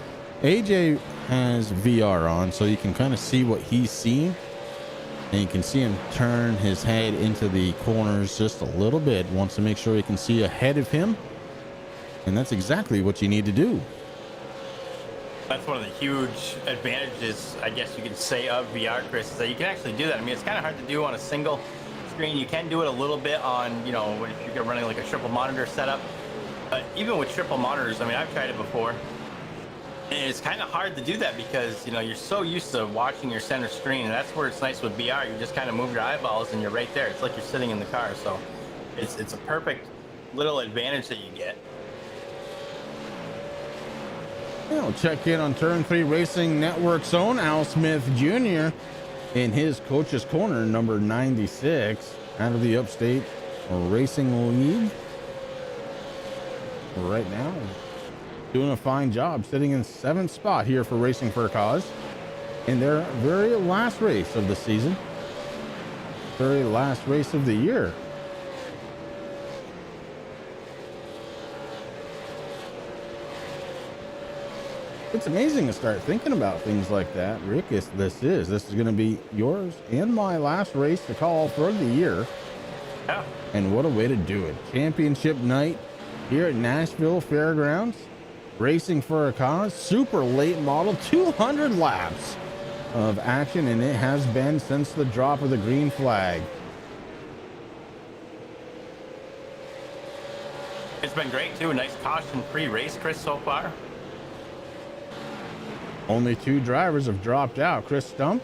AJ has VR on, so you can kind of see what he's seeing. And you can see him turn his head into the corners just a little bit. Wants to make sure he can see ahead of him. And that's exactly what you need to do. That's one of the huge advantages, I guess you could say, of VR, Chris, is that you can actually do that. I mean, it's kind of hard to do on a single screen. You can do it a little bit on, you know, if you're running like a triple monitor setup. But even with triple monitors, I mean, I've tried it before. And it's kind of hard to do that because, you know, you're so used to watching your center screen, and that's where it's nice with VR. You just kind of move your eyeballs and you're right there. It's like you're sitting in the car. So it's a perfect little advantage that you get. We'll check in on Turn 3 Racing Network's own Al Smith Jr. in his coach's corner, number 96, out of the Upstate Racing League. Right now, doing a fine job, sitting in 7th spot here for Racing for a Cause in their very last race of the season, very last race of the year. It's amazing to start thinking about things like that, Rick. This is going to be yours and my last race to call for the year. Yeah. And what a way to do it. Championship night here at Nashville Fairgrounds. Racing for a Cause, super late model, 200 laps of action, and it has been since the drop of the green flag. It's been great too. A nice caution-free race, Chris, so far. Only 2 drivers have dropped out. Chris Stump,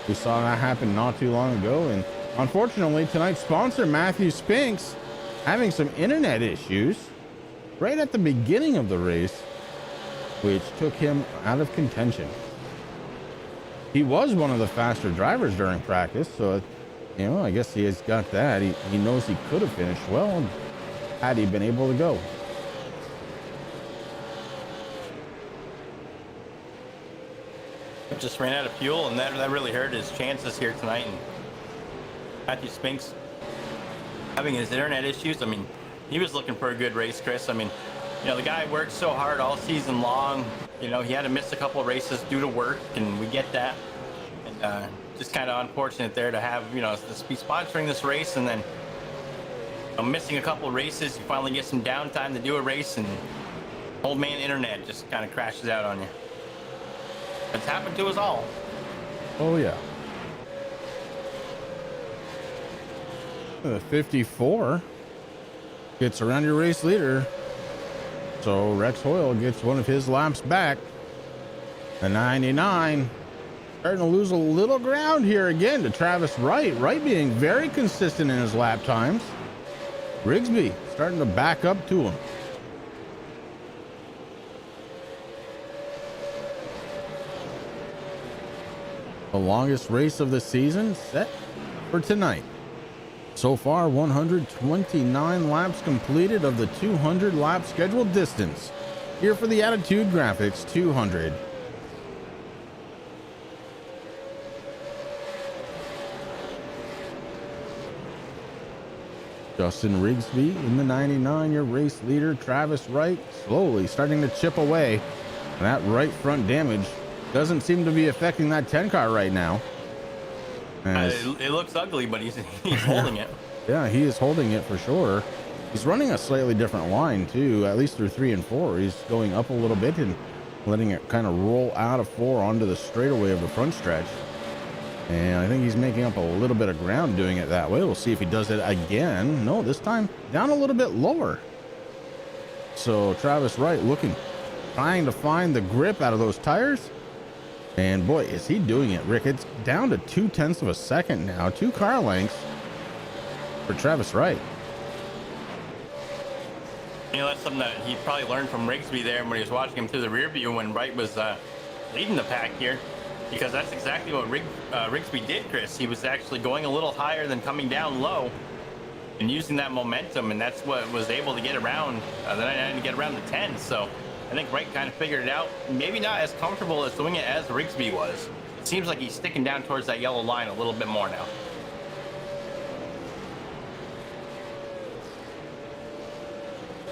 we saw that happen not too long ago, and unfortunately tonight's sponsor Matthew Spinks having some internet issues right at the beginning of the race, which took him out of contention. He was one of the faster drivers during practice, so, you know, I guess he has got that. He knows he could have finished well had he been able to go. Just ran out of fuel, and that really hurt his chances here tonight. And Matthew Spinks having his internet issues. I mean, he was looking for a good race, Chris. I mean, you know, the guy worked so hard all season long. You know, he had to miss a couple of races due to work, and we get that. And just kind of unfortunate there to have, you know, to be sponsoring this race, and then, you know, missing a couple of races. You finally get some downtime to do a race, and old man internet just kind of crashes out on you. It's happened to us all. Oh yeah. The 54 gets around your race leader, so Rex Hoyle gets one of his laps back. The 99 starting to lose a little ground here again to Travis Wright. Wright being very consistent in his lap times. Rigsby starting to back up to him. The longest race of the season set for tonight. So far, 129 laps completed of the 200 lap scheduled distance. Here for the Attitude Graphics 200. Justin Rigsby in the 99, your race leader. Travis Wright slowly starting to chip away. And that right front damage doesn't seem to be affecting that 10 car right now. It looks ugly, but he's holding it. Yeah, he is holding it for sure. He's running a slightly different line too, at least through 3 and 4. He's going up a little bit and letting it kind of roll out of 4 onto the straightaway of the front stretch. And I think he's making up a little bit of ground doing it that way. We'll see if he does it again. No, this time down a little bit lower. So Travis Wright trying to find the grip out of those tires. And boy, is he doing it, Rick. It's down to 0.2 of a second now, 2 car lengths for Travis Wright. You know, that's something that he probably learned from Rigsby there when he was watching him through the rear view when Wright was leading the pack here, because that's exactly what Rigsby did, Chris. He was actually going a little higher than coming down low and using that momentum, and that's what was able to get around the 99 to get around the 10. So I think Wright kind of figured it out. Maybe not as comfortable as doing it as Rigsby was. It seems like he's sticking down towards that yellow line a little bit more now.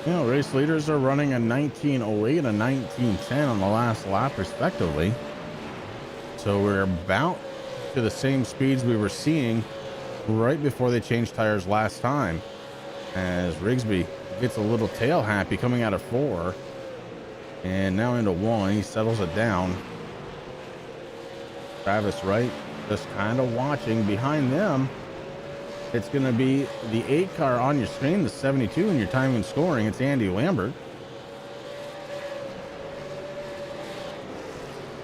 You know, race leaders are running a 19:08 and a 19:10 on the last lap, respectively. So we're about to the same speeds we were seeing right before they changed tires last time. As Rigsby gets a little tail happy coming out of 4. And now into 1, he settles it down. Travis Wright just kind of watching. Behind them, it's going to be the 8 car on your screen, the 72 in your timing and scoring. It's Andy Lambert.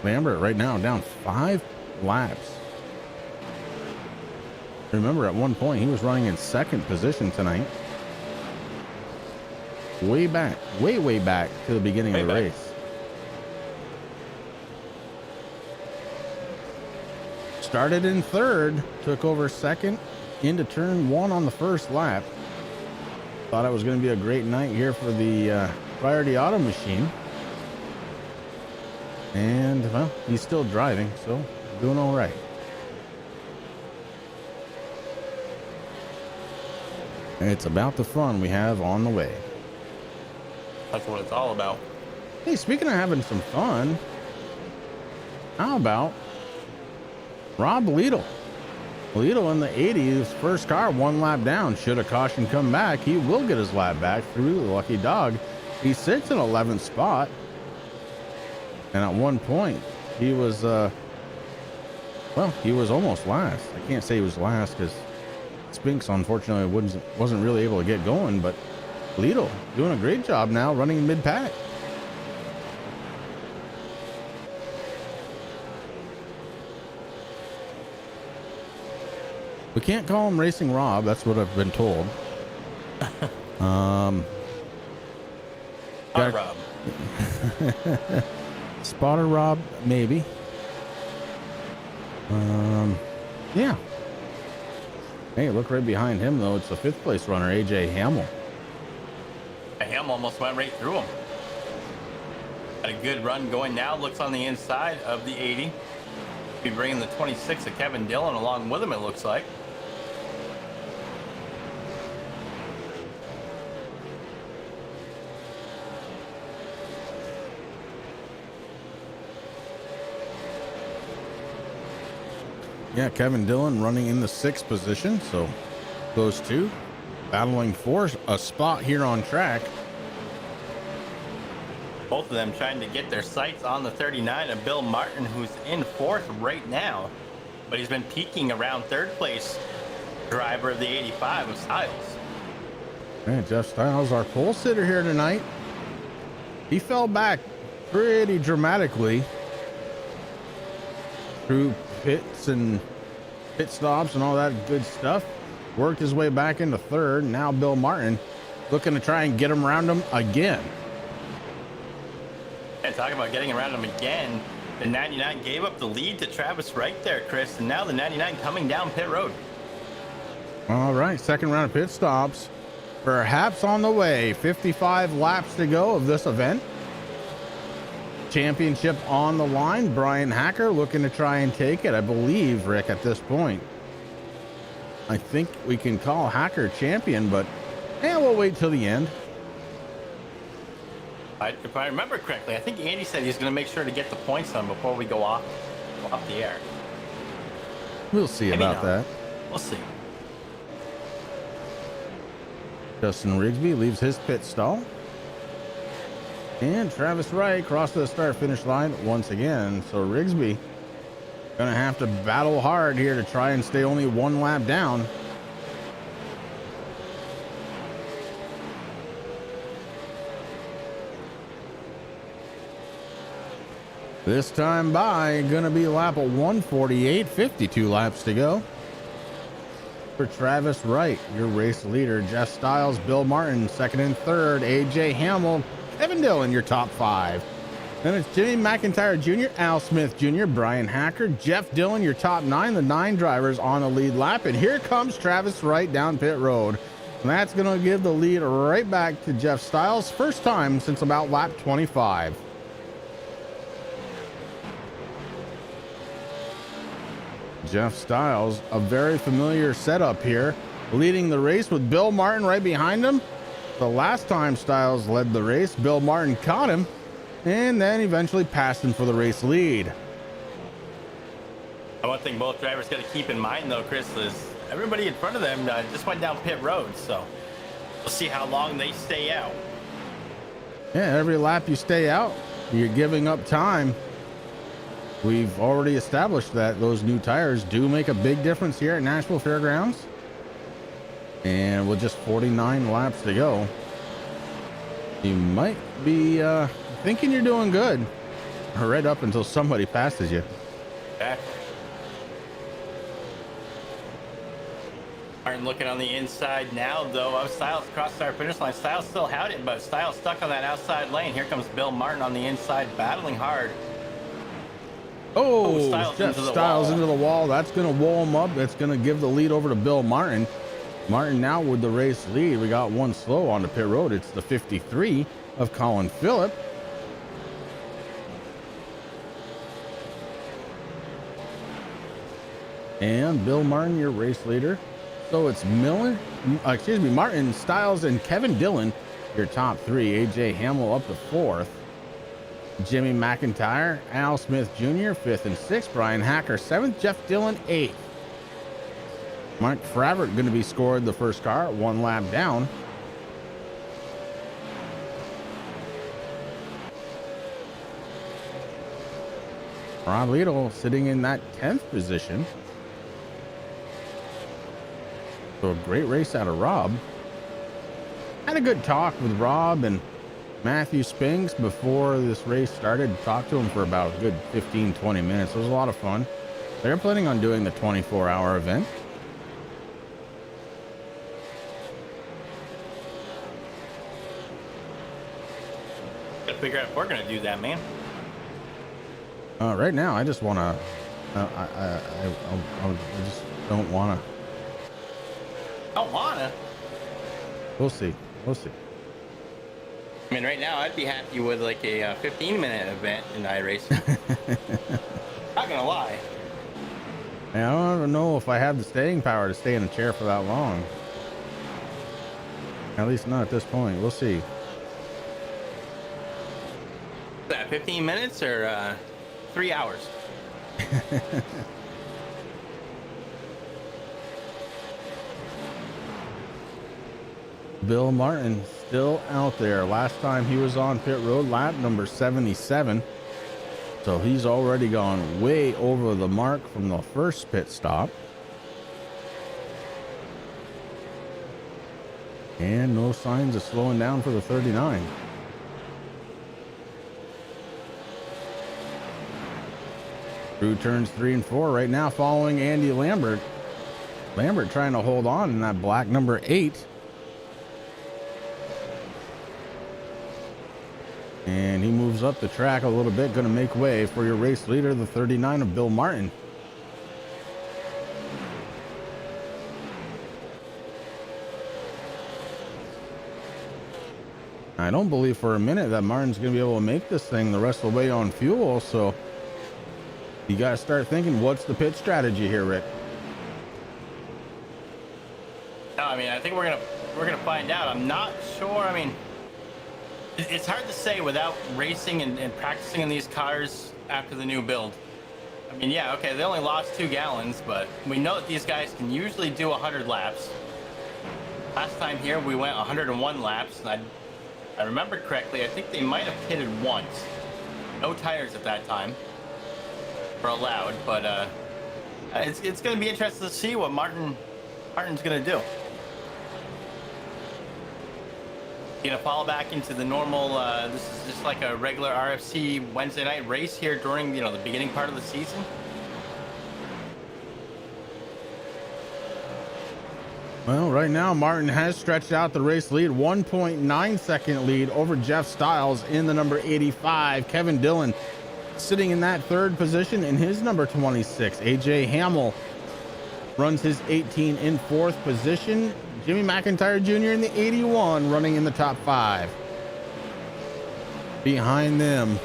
Lambert right now down 5 laps. Remember, at one point he was running in 2nd position tonight. Way back to the beginning of the race. Started in 3rd, took over 2nd into turn 1 on the 1st lap. Thought it was going to be a great night here for the Priority Auto Machine. And, well, he's still driving, so doing all right. It's about the fun we have on the way. That's what it's all about. Hey, speaking of having some fun, how about Rob Lidl? Lidl in the 80, his first car, 1 lap down. Should a caution come back, he will get his lap back through the lucky dog. He sits in 11th spot. And at one point, he was, he was almost last. I can't say he was last because Spinks, unfortunately, wasn't really able to get going, but Lidl doing a great job now running mid-pack. We can't call him Racing Rob. That's what I've been told. Rob. Spotter Rob, maybe. Yeah. Hey, look right behind him, though. It's the 5th place runner, AJ Hamill. Hamill almost went right through him. Had a good run going now. Looks on the inside of the 80. Be bringing the 26 of Kevin Dillon along with him, it looks like. Yeah, Kevin Dillon running in the 6th position. So those two battling for a spot here on track. Both of them trying to get their sights on the 39 of Bill Martin, who's in 4th right now. But he's been peaking around 3rd place driver of the 85 of Styles. Man, Jeff Styles, our pole sitter here tonight. He fell back pretty dramatically through pits and pit stops and all that good stuff. Worked his way back into 3rd. Now Bill Martin looking to try and get him around him again. And talking about getting around him again, the 99 gave up the lead to Travis Wright there, Chris, and now the 99 coming down pit road. All right, 2nd round of pit stops perhaps on the way. 55 laps to go of this event. Championship on the line. Brian Hacker looking to try and take it, I believe, Rick, at this point. I think we can call Hacker champion, but we'll wait till the end. If I remember correctly, I think Andy said he's going to make sure to get the points on before we go off the air. We'll see about that. We'll see. Justin Rigsby leaves his pit stall. And Travis Wright crosses the start-finish line once again. So Rigsby going to have to battle hard here to try and stay only 1 lap down. This time by gonna be lap of 148, 52 laps to go. For Travis Wright, your race leader, Jeff Styles, Bill Martin, second and third, AJ Hamill, Kevin Dillon, your top 5. Then it's Jimmy McIntyre Jr., Al Smith Jr., Brian Hacker, Jeff Dillon, your top 9, the 9 drivers on the lead lap. And here comes Travis Wright down pit road. And that's gonna give the lead right back to Jeff Styles, first time since about lap 25. Jeff Styles, a very familiar setup here, leading the race with Bill Martin right behind him. The last time Styles led the race, Bill Martin caught him and then eventually passed him for the race lead. One thing both drivers got to keep in mind, though, Chris, is everybody in front of them just went down pit road, so we'll see how long they stay out. Yeah, every lap you stay out, you're giving up time. We've already established that those new tires do make a big difference here at Nashville Fairgrounds. And with just 49 laps to go, you might be thinking you're doing good right up until somebody passes you. Exactly. Martin looking on the inside now, though. Styles crossed our finish line. Styles still had it, but Styles stuck on that outside lane. Here comes Bill Martin on the inside, battling hard. Oh, Styles into the wall. That's going to wall him up. That's going to give the lead over to Bill Martin. Martin now with the race lead. We got one slow on the pit road. It's the 53 of Colin Phillip. And Bill Martin, your race leader. So it's Martin, Styles, and Kevin Dillon, your top 3. AJ Hamill up to 4th. Jimmy McIntyre, Al Smith Jr., 5th and 6th. Brian Hacker, 7th. Jeff Dillon, 8th. Mark Fravert going to be scored the first car, 1 lap down. Rob Lidl sitting in that 10th position. So a great race out of Rob. Had a good talk with Rob and Matthew Spinks before this race started. Talked to him for about a good 15-20 minutes. It was a lot of fun. They're planning on doing the 24-hour event. Gotta figure out if we're gonna do that, man. Right now, I just want to. I just don't want to. Don't wanna. We'll see. We'll see. I mean, right now, I'd be happy with like a 15-minute event in iRacing. Not gonna lie. I don't even know if I have the staying power to stay in a chair for that long. At least not at this point. We'll see. Is that 15 minutes or 3 hours? Bill Martin still out there. Last time he was on pit road, lap number 77. So he's already gone way over the mark from the first pit stop. And no signs of slowing down for the 39. Through turns 3 and 4 right now, following Andy Lambert. Lambert trying to hold on in that black number 8. And he moves up the track a little bit, going to make way for your race leader, the 39 of Bill Martin. I don't believe for a minute that Martin's going to be able to make this thing the rest of the way on fuel, so you got to start thinking, what's the pit strategy here, Rick? No, I mean, I think we're gonna find out. I'm not sure. I mean, it's hard to say without racing and practicing in these cars after the new build. I mean, yeah, okay, they only lost 2 gallons, but we know that these guys can usually do 100 laps. Last time here, we went 101 laps, and I remember correctly, I think they might have pitted once. No tires at that time were allowed, but it's going to be interesting to see what Martin's going to do. Gonna fall back into the normal. This is just like a regular RFC Wednesday night race here during the beginning part of the season. Well, right now, Martin has stretched out the race lead, 1.9 second lead over Jeff Styles in the number 85. Kevin Dillon sitting in that third position in his number 26. AJ Hamill runs his 18 in fourth position. Jimmy McIntyre Jr. in the 81 running in the top 5. Behind them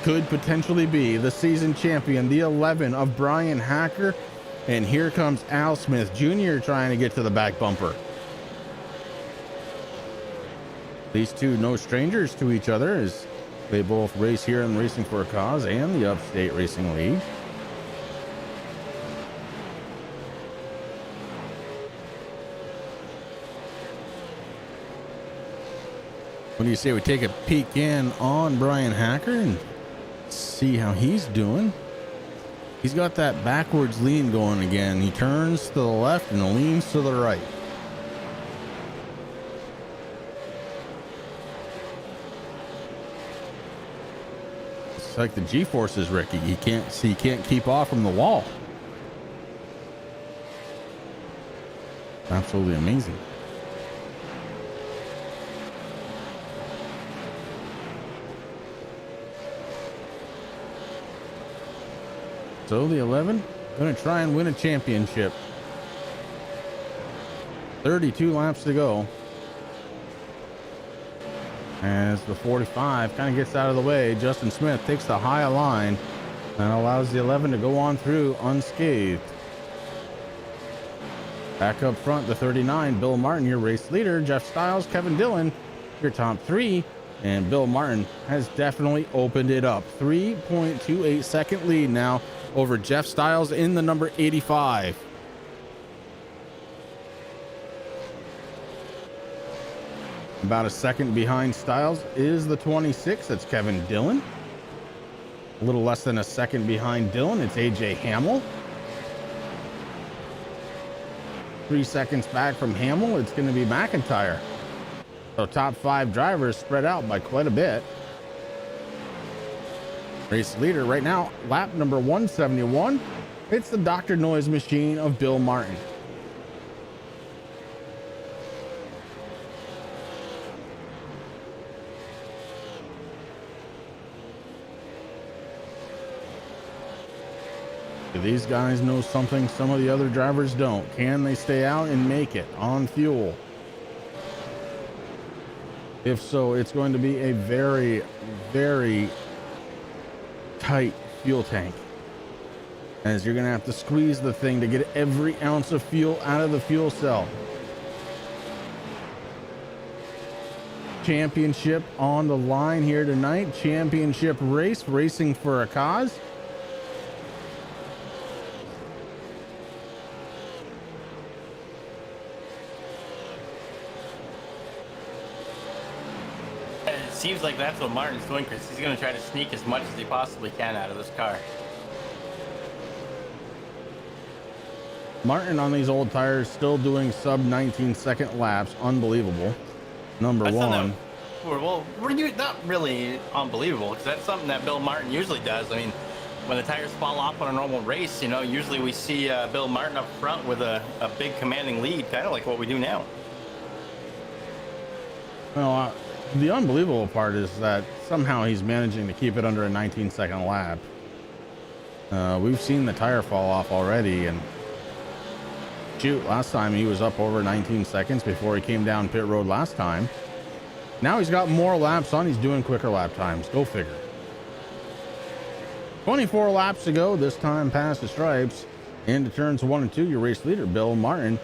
could potentially be the season champion, the 11 of Brian Hacker. And here comes Al Smith Jr. trying to get to the back bumper. These two no strangers to each other as they both race here in Racing for a Cause and the Upstate Racing League. What do you say we take a peek in on Brian Hacker and see how he's doing? He's got that backwards lean going again. He turns to the left and leans to the right. It's like the G-forces, Ricky. He can't keep off from the wall. Absolutely amazing. So the 11 going to try and win a championship. 32 laps to go. As the 45 kind of gets out of the way, Justin Smith takes the high line and allows the 11 to go on through unscathed. Back up front, the 39, Bill Martin, your race leader. Jeff Styles, Kevin Dillon, your top 3. And Bill Martin has definitely opened it up. 3.28 second lead now over Jeff Styles in the number 85. About a second behind Styles is the 26. That's Kevin Dillon. A little less than a second behind Dillon, it's AJ Hamill. 3 seconds back from Hamill, it's going to be McIntyre. So top 5 drivers spread out by quite a bit. Race leader right now, lap number 171. It's the Dr. Noise machine of Bill Martin. Do these guys know something some of the other drivers don't? Can they stay out and make it on fuel? If so, it's going to be a very, very tight fuel tank, as you're going to have to squeeze the thing to get every ounce of fuel out of the fuel cell. Championship on the line here tonight. Championship race, Racing for a Cause. Seems like that's what Martin's doing, Chris. He's going to try to sneak as much as he possibly can out of this car. Martin on these old tires still doing sub 19 second laps. Unbelievable. Number That's one. Not really unbelievable, because that's something that Bill Martin usually does. I mean, when the tires fall off on a normal race, usually we see Bill Martin up front with a big commanding lead, kind of like what we do now. Well, the unbelievable part is that somehow he's managing to keep it under a 19-second lap. We've seen the tire fall off already, and shoot, last time he was up over 19 seconds before he came down pit road last time. Now he's got more laps on. He's doing quicker lap times. Go figure. 24 laps to go. This time past the stripes into turns 1 and 2. Your race leader, Bill Martin.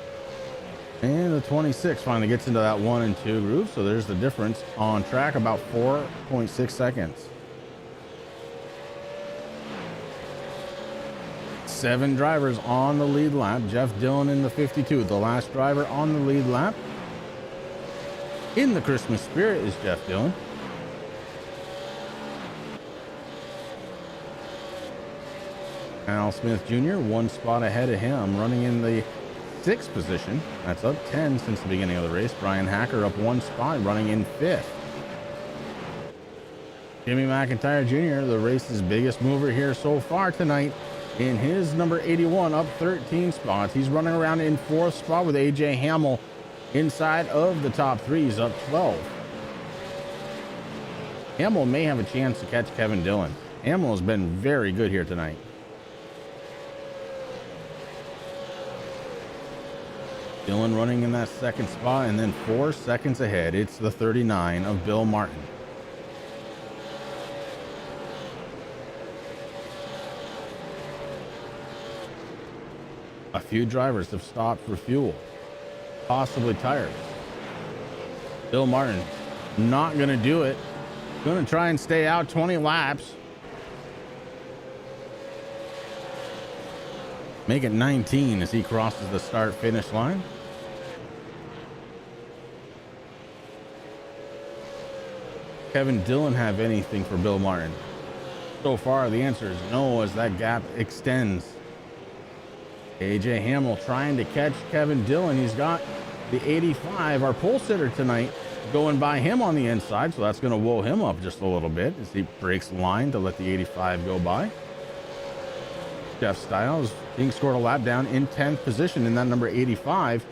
And the 26 finally gets into that 1 and 2 groove. So there's the difference on track, about 4.6 seconds. 7 drivers on the lead lap. Jeff Dillon in the 52, the last driver on the lead lap. In the Christmas spirit is Jeff Dillon. Al Smith Jr., 1 spot ahead of him, running in the sixth position. That's up 10 since the beginning of the race. Brian Hacker up 1 spot, running in 5th. Jimmy McIntyre Jr., the race's biggest mover here so far tonight, in his number 81, up 13 spots. He's running around in 4th spot with AJ Hamill inside of the top 3. He's up 12. Hamill may have a chance to catch Kevin Dillon. Hamill has been very good here tonight. Dillon running in that 2nd spot, and then 4 seconds ahead, it's the 39 of Bill Martin. A few drivers have stopped for fuel, possibly tires. Bill Martin not going to do it. Going to try and stay out 20 laps. Make it 19 as he crosses the start-finish line. Kevin Dillon have anything for Bill Martin? So far, the answer is no, as that gap extends. AJ Hamill trying to catch Kevin Dillon. He's got the 85, our pole sitter tonight, going by him on the inside, so that's going to wool him up just a little bit as he breaks the line to let the 85 go by. Jeff Styles being scored a lap down in 10th position in that number 85.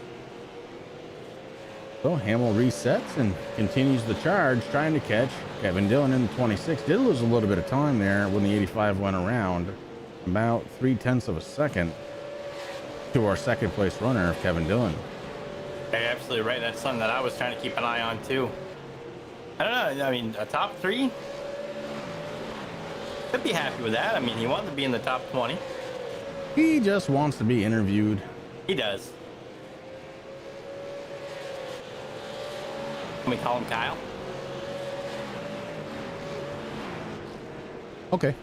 So Hamill resets and continues the charge, trying to catch Kevin Dillon in the 26. Did lose a little bit of time there when the 85 went around, about 0.3 of a second to our 2nd place runner, Kevin Dillon. You're absolutely right. That's something that I was trying to keep an eye on too. I don't know. I mean, a top 3? Could be happy with that. I mean, he wanted to be in the top 20. He just wants to be interviewed. He does. Can we call him Kyle? Okay.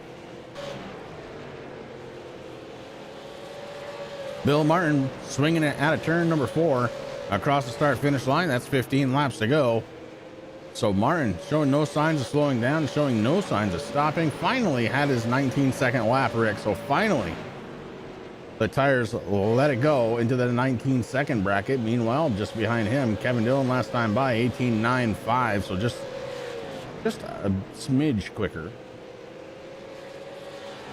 Bill Martin swinging it out of turn number 4 across the start-finish line. That's 15 laps to go. So Martin showing no signs of slowing down, showing no signs of stopping. Finally had his 19-second lap, Rick. So finally, the tires let it go into the 19-second bracket. Meanwhile, just behind him, Kevin Dillon last time by 18.95. So just a smidge quicker.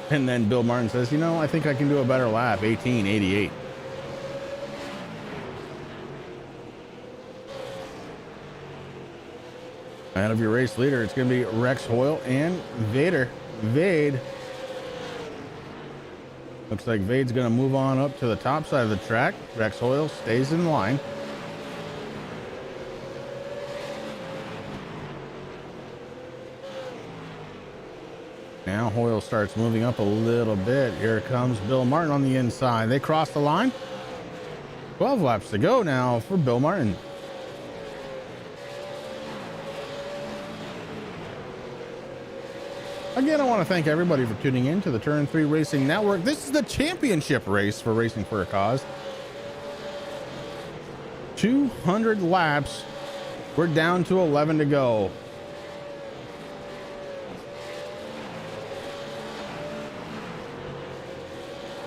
And then Bill Martin says, you know, I think I can do a better lap, 18.88. Ahead of your race leader, it's going to be Rex Hoyle and Vade. Looks like Vade's going to move on up to the top side of the track. Rex Hoyle stays in line. Now Hoyle starts moving up a little bit. Here comes Bill Martin on the inside. They cross the line. 12 laps to go now for Bill Martin. Again, I want to thank everybody for tuning in to the Turn 3 Racing Network. This is the championship race for Racing for a Cause. 200 laps. We're down to 11 to go.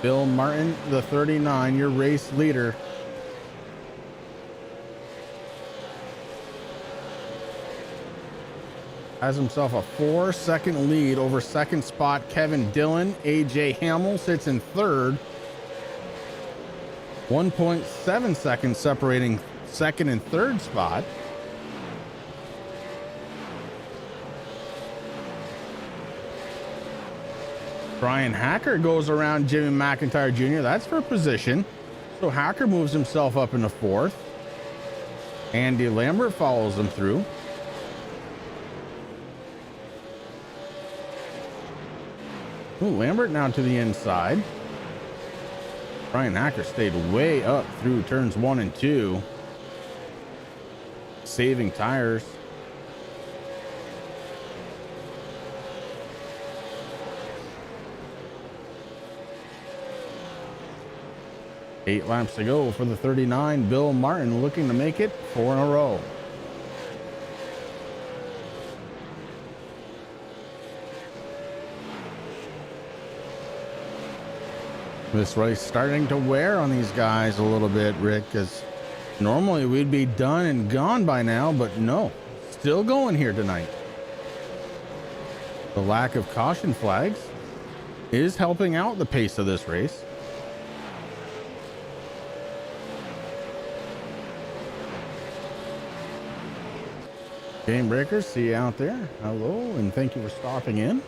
Bill Martin, the 39, your race leader. Has himself a 4-second lead over 2nd spot Kevin Dillon. AJ Hamill sits in 3rd. 1.7 seconds separating 2nd and 3rd spot. Brian Hacker goes around Jimmy McIntyre Jr. That's for position. So Hacker moves himself up into 4th. Andy Lambert follows him through. Ooh, Lambert now to the inside. Brian Hacker stayed way up through turns 1 and 2. Saving tires. Eight laps to go for the 39. Bill Martin looking to make it 4 in a row. This race starting to wear on these guys a little bit, Rick, because normally we'd be done and gone by now, but no, still going here tonight. The lack of caution flags is helping out the pace of this race. Game breakers, see you out there. Hello, and thank you for stopping in.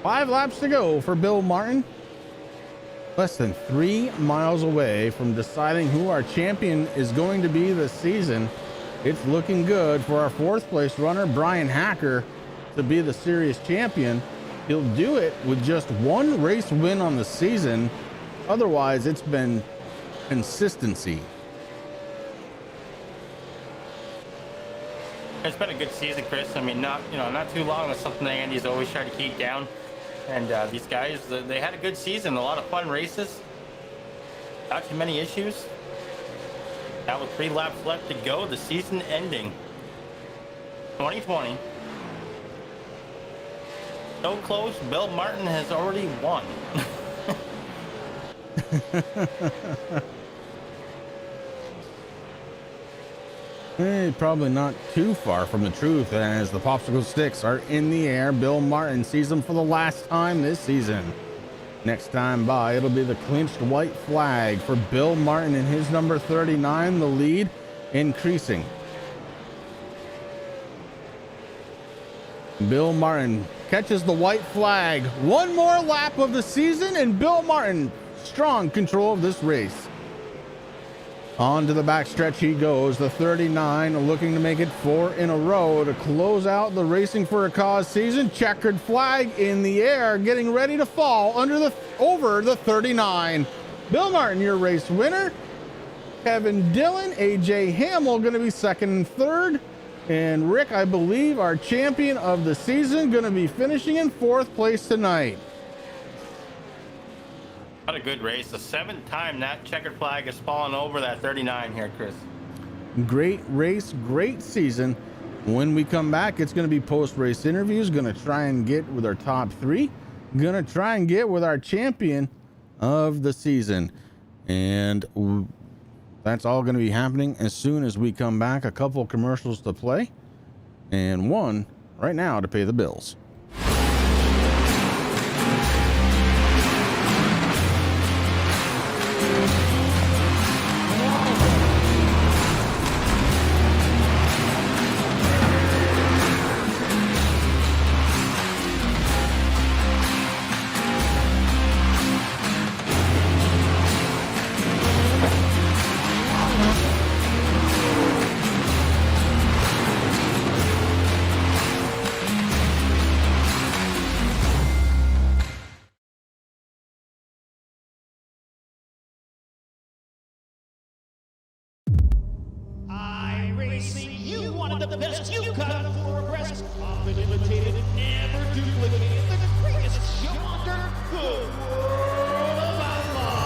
5 laps to go for Bill Martin. Less than 3 miles away from deciding who our champion is going to be this season. It's looking good for our 4th place runner, Brian Hacker, to be the series champion. He'll do it with just 1 race win on the season. Otherwise, it's been consistency. It's been a good season, Chris. I mean, not too long. That's something that Andy's always tried to keep down. And these guys, they had a good season, a lot of fun races. Not too many issues. Now with 3 laps left to go, the season ending. 2020. So close, Bill Martin has already won. Probably not too far from the truth, as the popsicle sticks are in the air. Bill Martin sees them for the last time this season. Next time by, it'll be the clinched white flag for Bill Martin and his number 39, the lead increasing. Bill Martin catches the white flag. 1 more lap of the season, and Bill Martin strong control of this race. On to the backstretch he goes, the 39 looking to make it 4 in a row to close out the Racing for a Cause season. Checkered flag in the air, getting ready to fall over the 39. Bill Martin, your race winner. Kevin Dillon, AJ Hamill going to be 2nd and 3rd. And Rick, I believe our champion of the season, going to be finishing in 4th place tonight. What a good race. The 7th time that checkered flag has fallen over that 39 here, Chris. Great race, great season. When we come back, it's going to be post-race interviews. Going to try and get with our top 3. Going to try and get with our champion of the season. And that's all going to be happening as soon as we come back. A couple commercials to play. And one right now to pay the bills. iRacing, you wanted the best, you got 4 abreast, often imitated, never duplicated, the greatest show under the world of outlaw.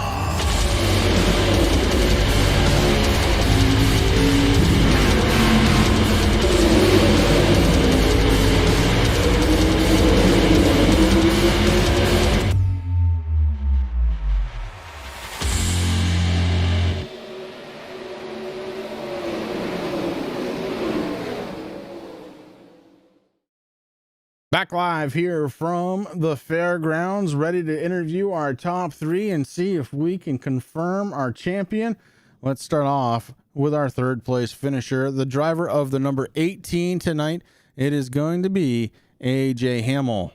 Back live here from the Fairgrounds, ready to interview our top 3 and see if we can confirm our champion. Let's start off with our 3rd place finisher, the driver of the number 18 tonight. It is going to be AJ Hamill.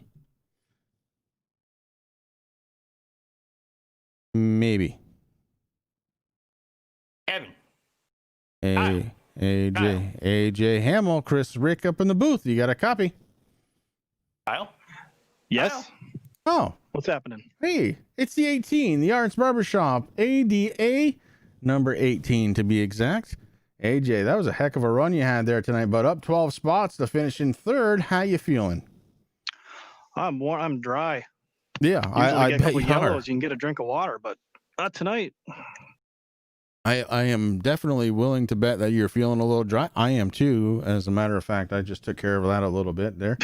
Maybe. Kevin. AJ Hamill, Chris Rick up in the booth. You got a copy? Kyle? Yes. Oh, What's happening? hey, it's the 18, the Arts Barbershop, ADA number 18 to be exact. AJ, that was a heck of a run you had there tonight, but up 12 spots to finish in 3rd. How you feeling? I'm dry. Yeah, Usually I get a bet couple you are. yellows, you can get a drink of water, but not tonight. I am definitely willing to bet that you're feeling a little dry. I am too. As a matter of fact, I just took care of that a little bit there.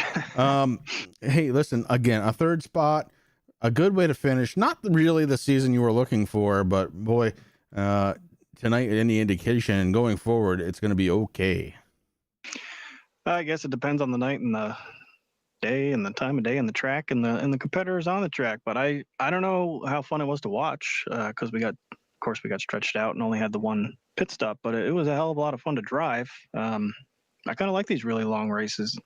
Hey, listen, again, a third spot, a good way to finish. Not really the season you were looking for, but boy, tonight, any indication going forward, it's going to be okay. I guess it depends on the night and the day and the time of day and the track and the competitors on the track. But I don't know how fun it was to watch because we got stretched out and only had the one pit stop. But it was a hell of a lot of fun to drive. I kind of like these really long races.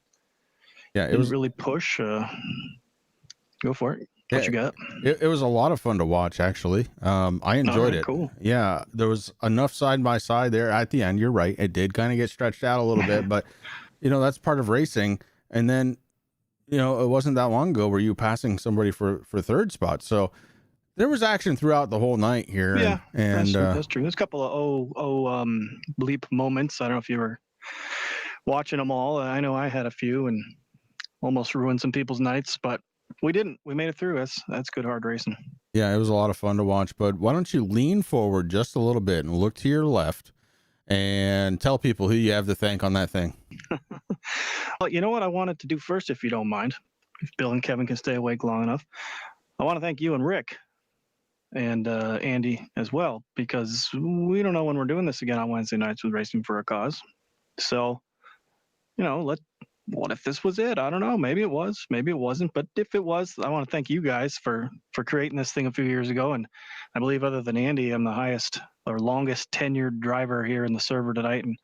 Yeah, it was really push. Go for it. What you got? It was a lot of fun to watch, actually. I enjoyed it. Cool. Yeah, there was enough side by side there at the end. You're right. It did kind of get stretched out a little bit, but that's part of racing. And then, it wasn't that long ago where you were passing somebody for third spot. So there was action throughout the whole night here. Yeah, and that's true. There's a couple of bleep moments. I don't know if you were watching them all. I know I had a few and almost ruined some people's nights, but we didn't. We made it through. That's good hard racing. Yeah, it was a lot of fun to watch. But why don't you lean forward just a little bit and look to your left and tell people who you have to thank on that thing. Well, you know what I wanted to do first, if you don't mind, if Bill and Kevin can stay awake long enough. I want to thank you and Rick and Andy as well, because we don't know when we're doing this again on Wednesday nights with Racing for a Cause. So, what if this was it? I don't know. Maybe it was, maybe it wasn't. But if it was, I want to thank you guys for creating this thing a few years ago. And I believe other than Andy, I'm the highest or longest tenured driver here in the server tonight. And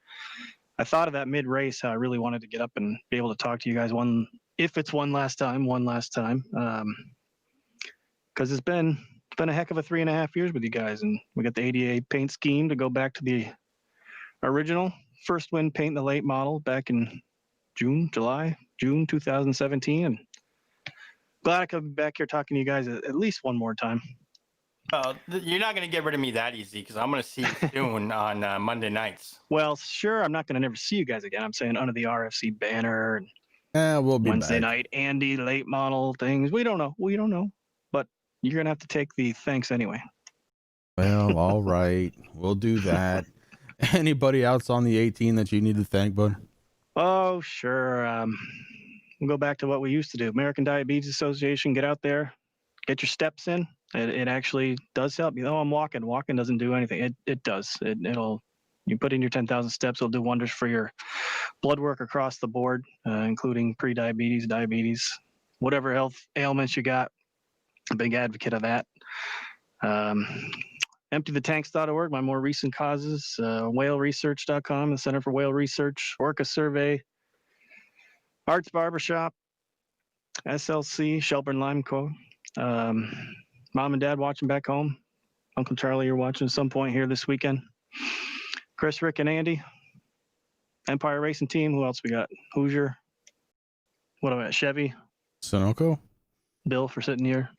I thought of that mid race, how I really wanted to get up and be able to talk to you guys one last time. Because it's been a heck of a 3.5 years with you guys. And we got the 88 paint scheme to go back to the original first win paint the late model back in June 2017, and glad I could be back here talking to you guys at least one more time. Well, you're not going to get rid of me that easy because I'm going to see you soon on Monday nights. Well, sure, I'm not going to never see you guys again. I'm saying under the RFC banner and We'll be Wednesday back. night Andy late model things. We don't know, but you're going to have to take the thanks anyway. Well, all right, we'll do that. Anybody else on the 18 that you need to thank, bud? Oh, sure. We'll go back to what we used to do. American Diabetes Association, get out there, get your steps in. It actually does help. I'm walking. Walking doesn't do anything. It does. You put in your 10,000 steps, it'll do wonders for your blood work across the board, including pre-diabetes, diabetes, whatever health ailments you got. A big advocate of that. EmptyTheTanks.org, my more recent causes, whaleresearch.com, the Center for Whale Research, Orca Survey, Arts Barbershop, SLC, Shelburne Lime Co. Mom and Dad watching back home. Uncle Charlie, you're watching at some point here this weekend. Chris, Rick, and Andy. Empire Racing Team. Who else we got? Hoosier. What about Chevy? Sunoco? Bill for sitting here.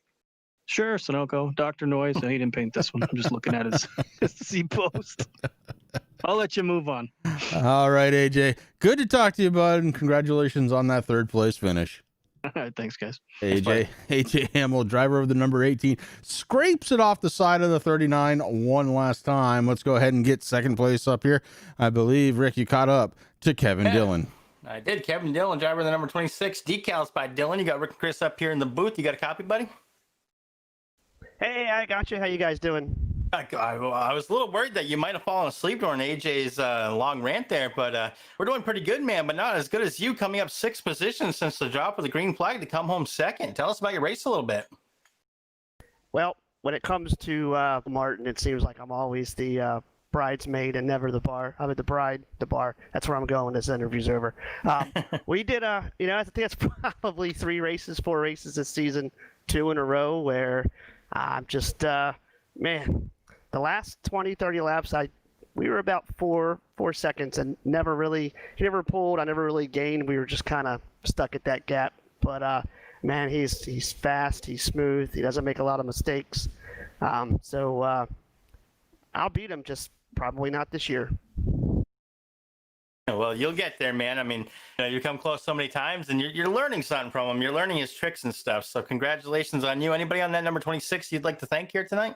Sure, Sunoco. Dr. Noise. No, he didn't paint this one. I'm just looking at his C post. I'll let you move on. All right, AJ. Good to talk to you, bud, and congratulations on that third place finish. All right, thanks, guys. AJ Hamill, driver of the number 18, scrapes it off the side of the 39 one last time. Let's go ahead and get second place up here. I believe, Rick, you caught up to Kevin Dillon. I did. Kevin Dillon, driver of the number 26, decals by Dillon. You got Rick and Chris up here in the booth. You got a copy, buddy? Hey, I got you. How you guys doing? I was a little worried that you might have fallen asleep during AJ's long rant there, but we're doing pretty good, man, but not as good as you, coming up 6 positions since the drop of the green flag to come home second. Tell us about your race a little bit. Well, when it comes to Martin, it seems like I'm always the bridesmaid and never the bar. I'm at the bride, the bar. That's where I'm going. This interview's over. We did, I think it's probably 4 races this season, 2 in a row, where I'm just, man, the last 20, 30 laps, we were about 4 seconds and he never pulled. I never really gained. We were just kind of stuck at that gap. But, man, he's fast. He's smooth. He doesn't make a lot of mistakes. So I'll beat him, just probably not this year. Well, you'll get there, man. I mean, you come close so many times, and you're learning something from him. You're learning his tricks and stuff. So congratulations on you. Anybody on that number 26 you'd like to thank here tonight?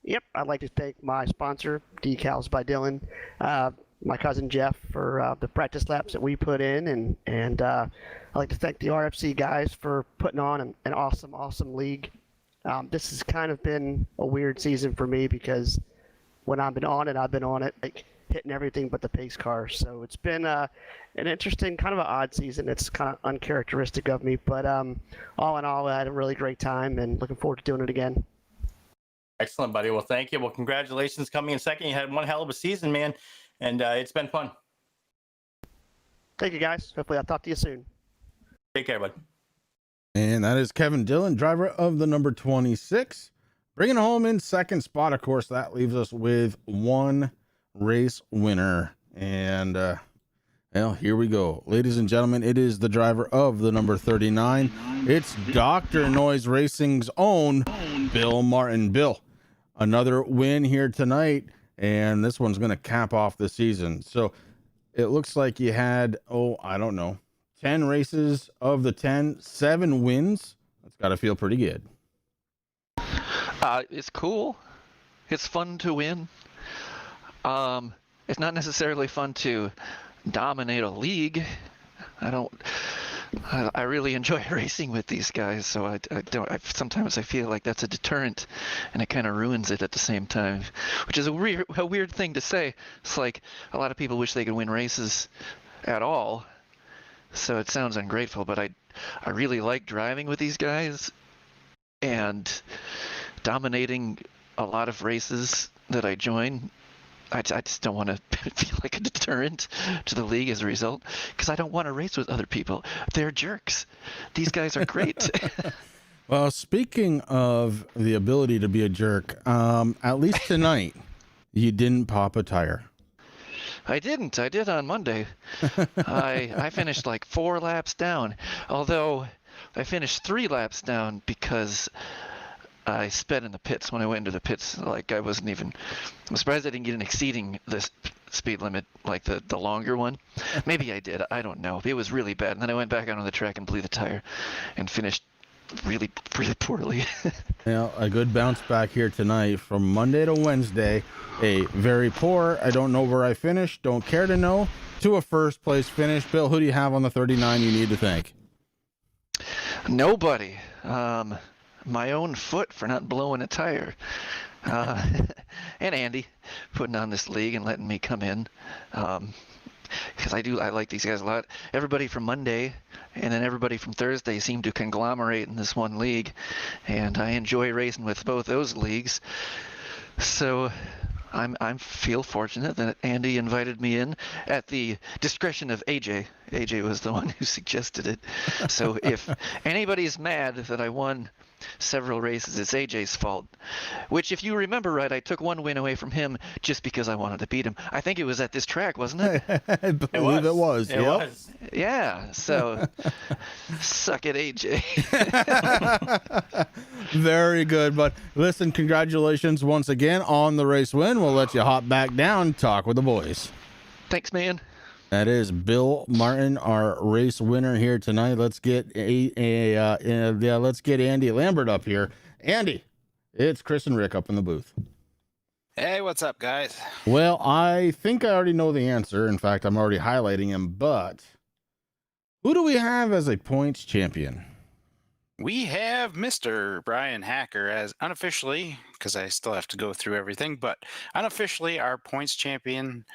Yep, I'd like to thank my sponsor, Decals by Dillon, my cousin Jeff for the practice laps that we put in, and I'd like to thank the RFC guys for putting on an awesome league. This has kind of been a weird season for me because when I've been on it, like hitting everything but the pace car. So it's been an interesting, kind of an odd season. It's kind of uncharacteristic of me, but all in all, I had a really great time and looking forward to doing it again. Excellent, buddy. Well, thank you. Well, congratulations coming in second. You had one hell of a season, man, and it's been fun. Thank you, guys. Hopefully I'll talk to you soon. Take care, bud. And that is Kevin Dillon, driver of the number 26, bringing home in second spot. Of course, that leaves us with one race winner. And well, here we go, ladies and gentlemen. It is the driver of the number 39. It's Dr. Noise Racing's own Bill Martin. Bill, another win here tonight, and this one's going to cap off the season. So it looks like you had, I don't know, 10 races of the 10, 7 wins. That's got to feel pretty good. It's cool. It's fun to win. It's not necessarily fun to dominate a league. I really enjoy racing with these guys, so sometimes I feel like that's a deterrent, and it kind of ruins it at the same time, which is a weird thing to say. It's like a lot of people wish they could win races at all, so it sounds ungrateful, but I really like driving with these guys and dominating a lot of races that I join. I just don't want to feel like a deterrent to the league as a result, because I don't want to race with other people. They're jerks. These guys are great. Well, speaking of the ability to be a jerk, at least tonight, you didn't pop a tire. I didn't. I did on Monday. I finished like 4 laps down, although I finished 3 laps down because I sped in the pits. When I went into the pits, like I'm surprised I didn't get an exceeding the speed limit, like the longer one. Maybe I did. I don't know. It was really bad. And then I went back out on the track and blew the tire and finished really, really poorly. Now, a good bounce back here tonight from Monday to Wednesday. A very poor, I don't know where I finished, don't care to know, to a first place finish. Bill, who do you have on the 39 you need to thank? Nobody. My own foot for not blowing a tire. And Andy putting on this league and letting me come in. Because I like these guys a lot. Everybody from Monday and then everybody from Thursday seem to conglomerate in this one league. And I enjoy racing with both those leagues. So I feel fortunate that Andy invited me in at the discretion of AJ. AJ was the one who suggested it. So if anybody's mad that I won several races, it's AJ's fault. Which, if you remember right, I took one win away from him just because I wanted to beat him. I think it was at this track, wasn't it? I believe it was. It was. Yeah. So suck it, AJ. Very good. But listen, congratulations once again on the race win. We'll let you hop back down, talk with the boys. Thanks, man. That is Bill Martin, our race winner here tonight. Let's get let's get Andy Lambert up here. Andy, it's Chris and Rick up in the booth. Hey, what's up, guys? Well, I think I already know the answer. In fact, I'm already highlighting him. But who do we have as a points champion? We have Mr. Brian Hacker as unofficially, because I still have to go through everything, but unofficially our points champion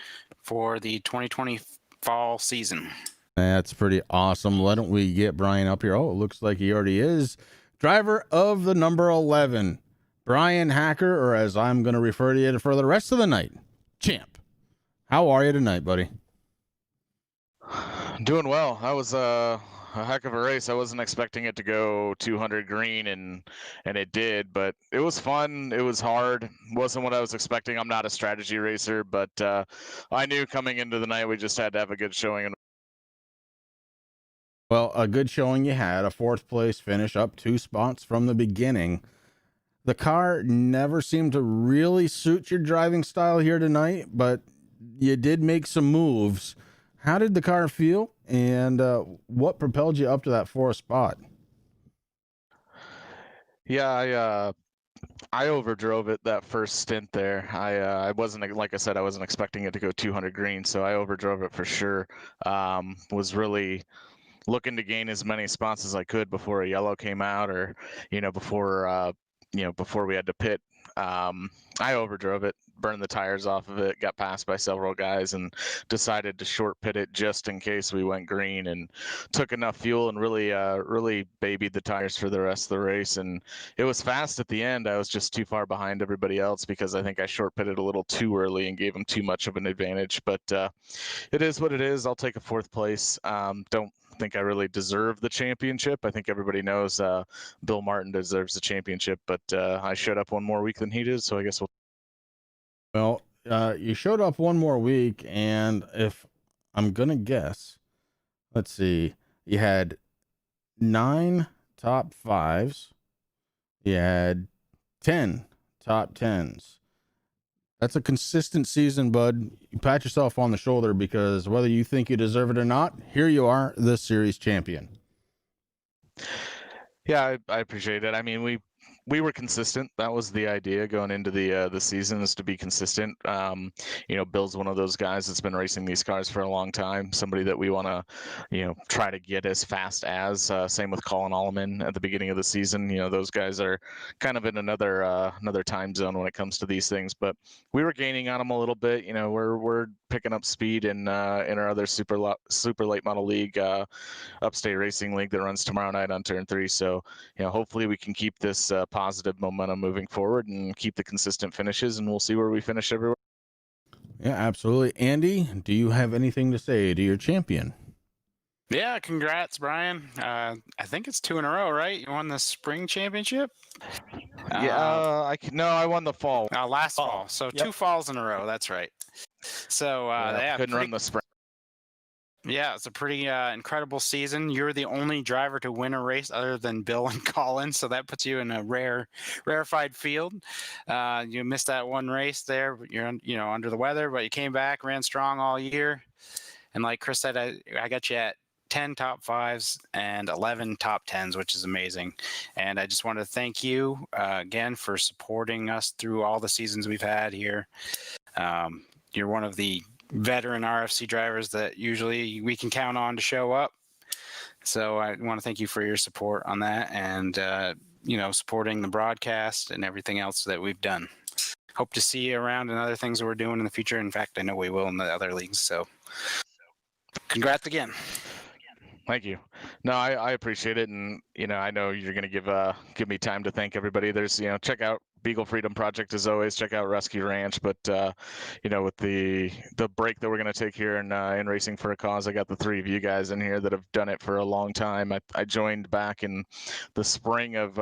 for the 2020 fall season. That's pretty awesome. Why don't we get Brian up here? Oh, it looks like he already is. Driver of the number 11, Brian Hacker, or as I'm going to refer to you for the rest of the night, Champ. How are you tonight, buddy? Doing well. That was a heck of a race. I wasn't expecting it to go 200 green, and it did, but it was fun. It was hard. Wasn't what I was expecting. I'm not a strategy racer, but I knew coming into the night we just had to have a good showing. Well, a good showing you had, a 4th place finish, up 2 spots from the beginning. The car never seemed to really suit your driving style here tonight, but you did make some moves. How did the car feel, and what propelled you up to that 4th spot? Yeah, I overdrove it that first stint there. I wasn't, like I said, I wasn't expecting it to go 200 green, so I overdrove it for sure. Was really looking to gain as many spots as I could before a yellow came out, or before we had to pit. I overdrove it, burned the tires off of it, got passed by several guys, and decided to short pit it just in case we went green, and took enough fuel and really babied the tires for the rest of the race. And it was fast at the end. I was just too far behind everybody else because I think I short pitted a little too early and gave them too much of an advantage. But it is what it is. I'll take a 4th place. Don't think I really deserve the championship. I think everybody knows Bill Martin deserves the championship, but I showed up one more week than he did, so I guess Well, you showed up one more week, and if I'm gonna guess, let's see, you had 9 top 5s, you had 10 top 10s. That's a consistent season, bud. You pat yourself on the shoulder, because whether you think you deserve it or not, here you are, the series champion. Yeah, I appreciate it. I mean, we were consistent. That was the idea going into the season, is to be consistent. Bill's one of those guys that's been racing these cars for a long time. Somebody that we want to, try to get as fast as. Same with Colin Alleman at the beginning of the season. Those guys are kind of in another time zone when it comes to these things. But we were gaining on them a little bit. We're picking up speed in our other super late model league, Upstate Racing League, that runs tomorrow night on turn 3. So hopefully we can keep this positive momentum moving forward and keep the consistent finishes, and we'll see where we finish everywhere. Yeah, absolutely. Andy, do you have anything to say to your champion? Yeah, congrats, Brian. I think it's 2 in a row, right? You won the spring championship? I won the fall. Last fall. So Yep. 2 falls in a row. That's right. So couldn't run the spring. Yeah, it's a pretty incredible season. You're the only driver to win a race other than Bill and Colin, so that puts you in a rarefied field. You missed that one race there. You're under the weather, but you came back, ran strong all year. And like Chris said, I got you at 10 top 5s and 11 top 10s, which is amazing. And I just wanted to thank you again for supporting us through all the seasons we've had here. You're one of the veteran RFC drivers that usually we can count on to show up. So I want to thank you for your support on that, and supporting the broadcast and everything else that we've done. Hope to see you around and other things that we're doing in the future. In fact, I know we will in the other leagues. So congrats again. Thank you. No, I appreciate it, and I know you're going to give me time to thank everybody. There's check out Beagle Freedom Project as always. Check out Rescue Ranch, but with the break that we're going to take here in Racing for a Cause, I got the 3 of you guys in here that have done it for a long time. I joined back in the spring of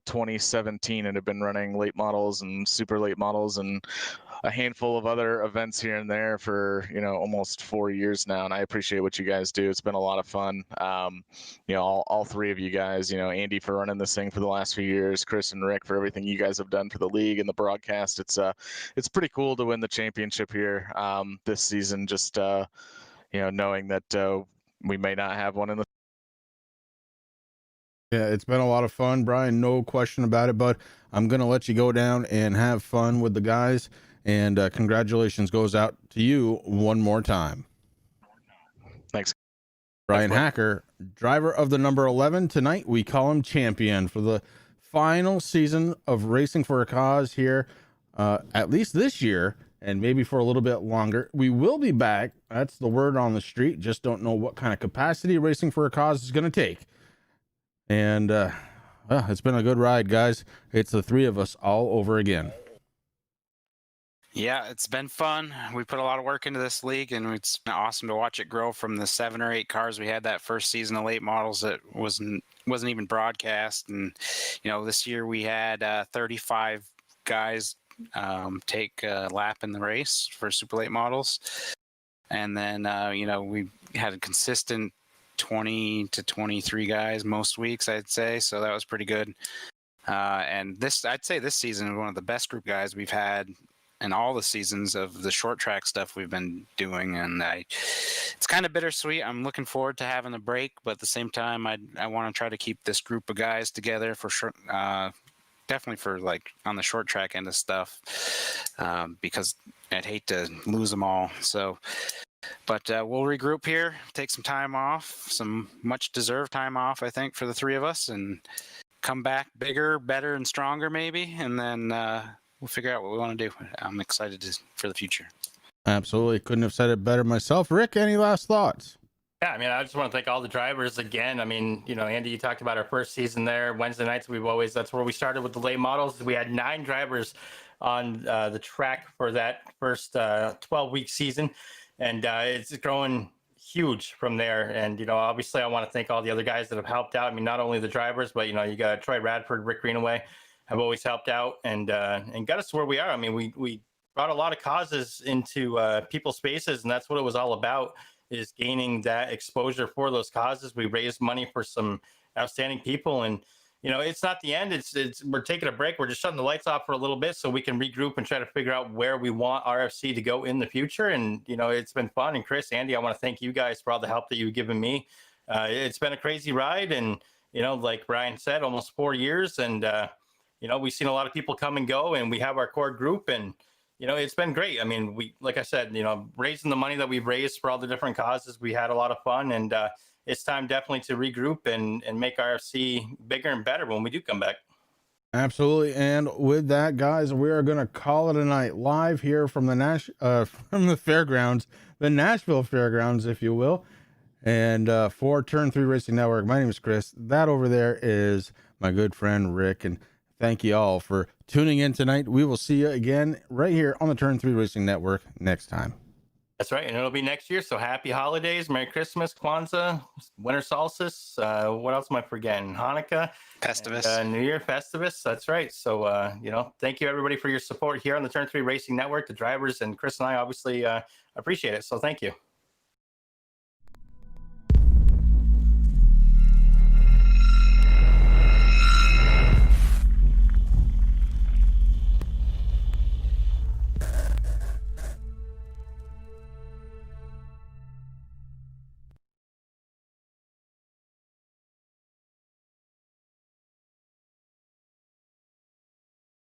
2017 and have been running late models and super late models and a handful of other events here and there for almost 4 years now, and I appreciate what you guys do. It's been a lot of fun. All 3 of you guys, Andy for running this thing for the last few years, Chris and Rick for everything you guys have done for the league and the broadcast. It's pretty cool to win the championship here this season, just knowing that we may not have one in the. Yeah, it's been a lot of fun, Brian, no question about it, but I'm going to let you go down and have fun with the guys. And congratulations goes out to you one more time. Thanks. Brian Hacker, driver of the number 11. Tonight, we call him champion for the final season of Racing for a Cause here, at least this year, and maybe for a little bit longer. We will be back. That's the word on the street. Just don't know what kind of capacity Racing for a Cause is going to take. And it's been a good ride, guys. It's the 3 of us all over again. Yeah, it's been fun. We put a lot of work into this league, and it's been awesome to watch it grow from the 7 or 8 cars we had that first season of late models that wasn't even broadcast. And this year we had 35 guys take a lap in the race for super late models, and then we had a consistent 20 to 23 guys most weeks, I'd say. So that was pretty good. And I'd say this season is one of the best group guys we've had in all the seasons of the short track stuff we've been doing. And it's kind of bittersweet. I'm looking forward to having a break, but at the same time, I want to try to keep this group of guys together for sure, definitely for like on the short track end of stuff, because I'd hate to lose them all. So, but we'll regroup here, take some time off, some much deserved time off, I think, for the three of us, and come back bigger, better, and stronger maybe, and then we'll figure out what we want to do. I'm excited for the future. Absolutely. Couldn't have said it better myself. Rick, any last thoughts? Yeah, I mean, I just want to thank all the drivers again. I mean, you know, Andy, you talked about our first season there. Wednesday nights, that's where we started with the late models. We had 9 drivers on the track for that first 12-week season. And it's growing huge from there. And, you know, obviously I want to thank all the other guys that have helped out. I mean, not only the drivers, but, you know, you got Troy Radford, Rick Greenaway have always helped out and got us to where we are. I mean, we brought a lot of causes into people's spaces, and that's what it was all about, is gaining that exposure for those causes. We raised money for some outstanding people, and you know, it's not the end. It's we're taking a break. We're just shutting the lights off for a little bit so we can regroup and try to figure out where we want RFC to go in the future. And you know, it's been fun. And Chris, Andy, I want to thank you guys for all the help that you've given me. It's been a crazy ride, and you know, like Brian said, almost 4 years, and you know, we've seen a lot of people come and go, and we have our core group, and you know, it's been great. I mean, like I said, you know, raising the money that we've raised for all the different causes, we had a lot of fun, and it's time definitely to regroup and make RFC bigger and better when we do come back. Absolutely. And with that, guys, we are going to call it a night live here from the Fairgrounds, the Nashville Fairgrounds, if you will. And for Turn 3 Racing Network, my name is Chris. That over there is my good friend Rick, and thank you all for tuning in tonight. We will see you again right here on the Turn 3 Racing Network next time. That's right. And it'll be next year. So happy holidays, Merry Christmas, Kwanzaa, Winter Solstice. What else am I forgetting? Hanukkah. Festivus. And, New Year, Festivus. That's right. So, you know, thank you everybody for your support here on the Turn 3 Racing Network. The drivers and Chris and I obviously appreciate it. So thank you.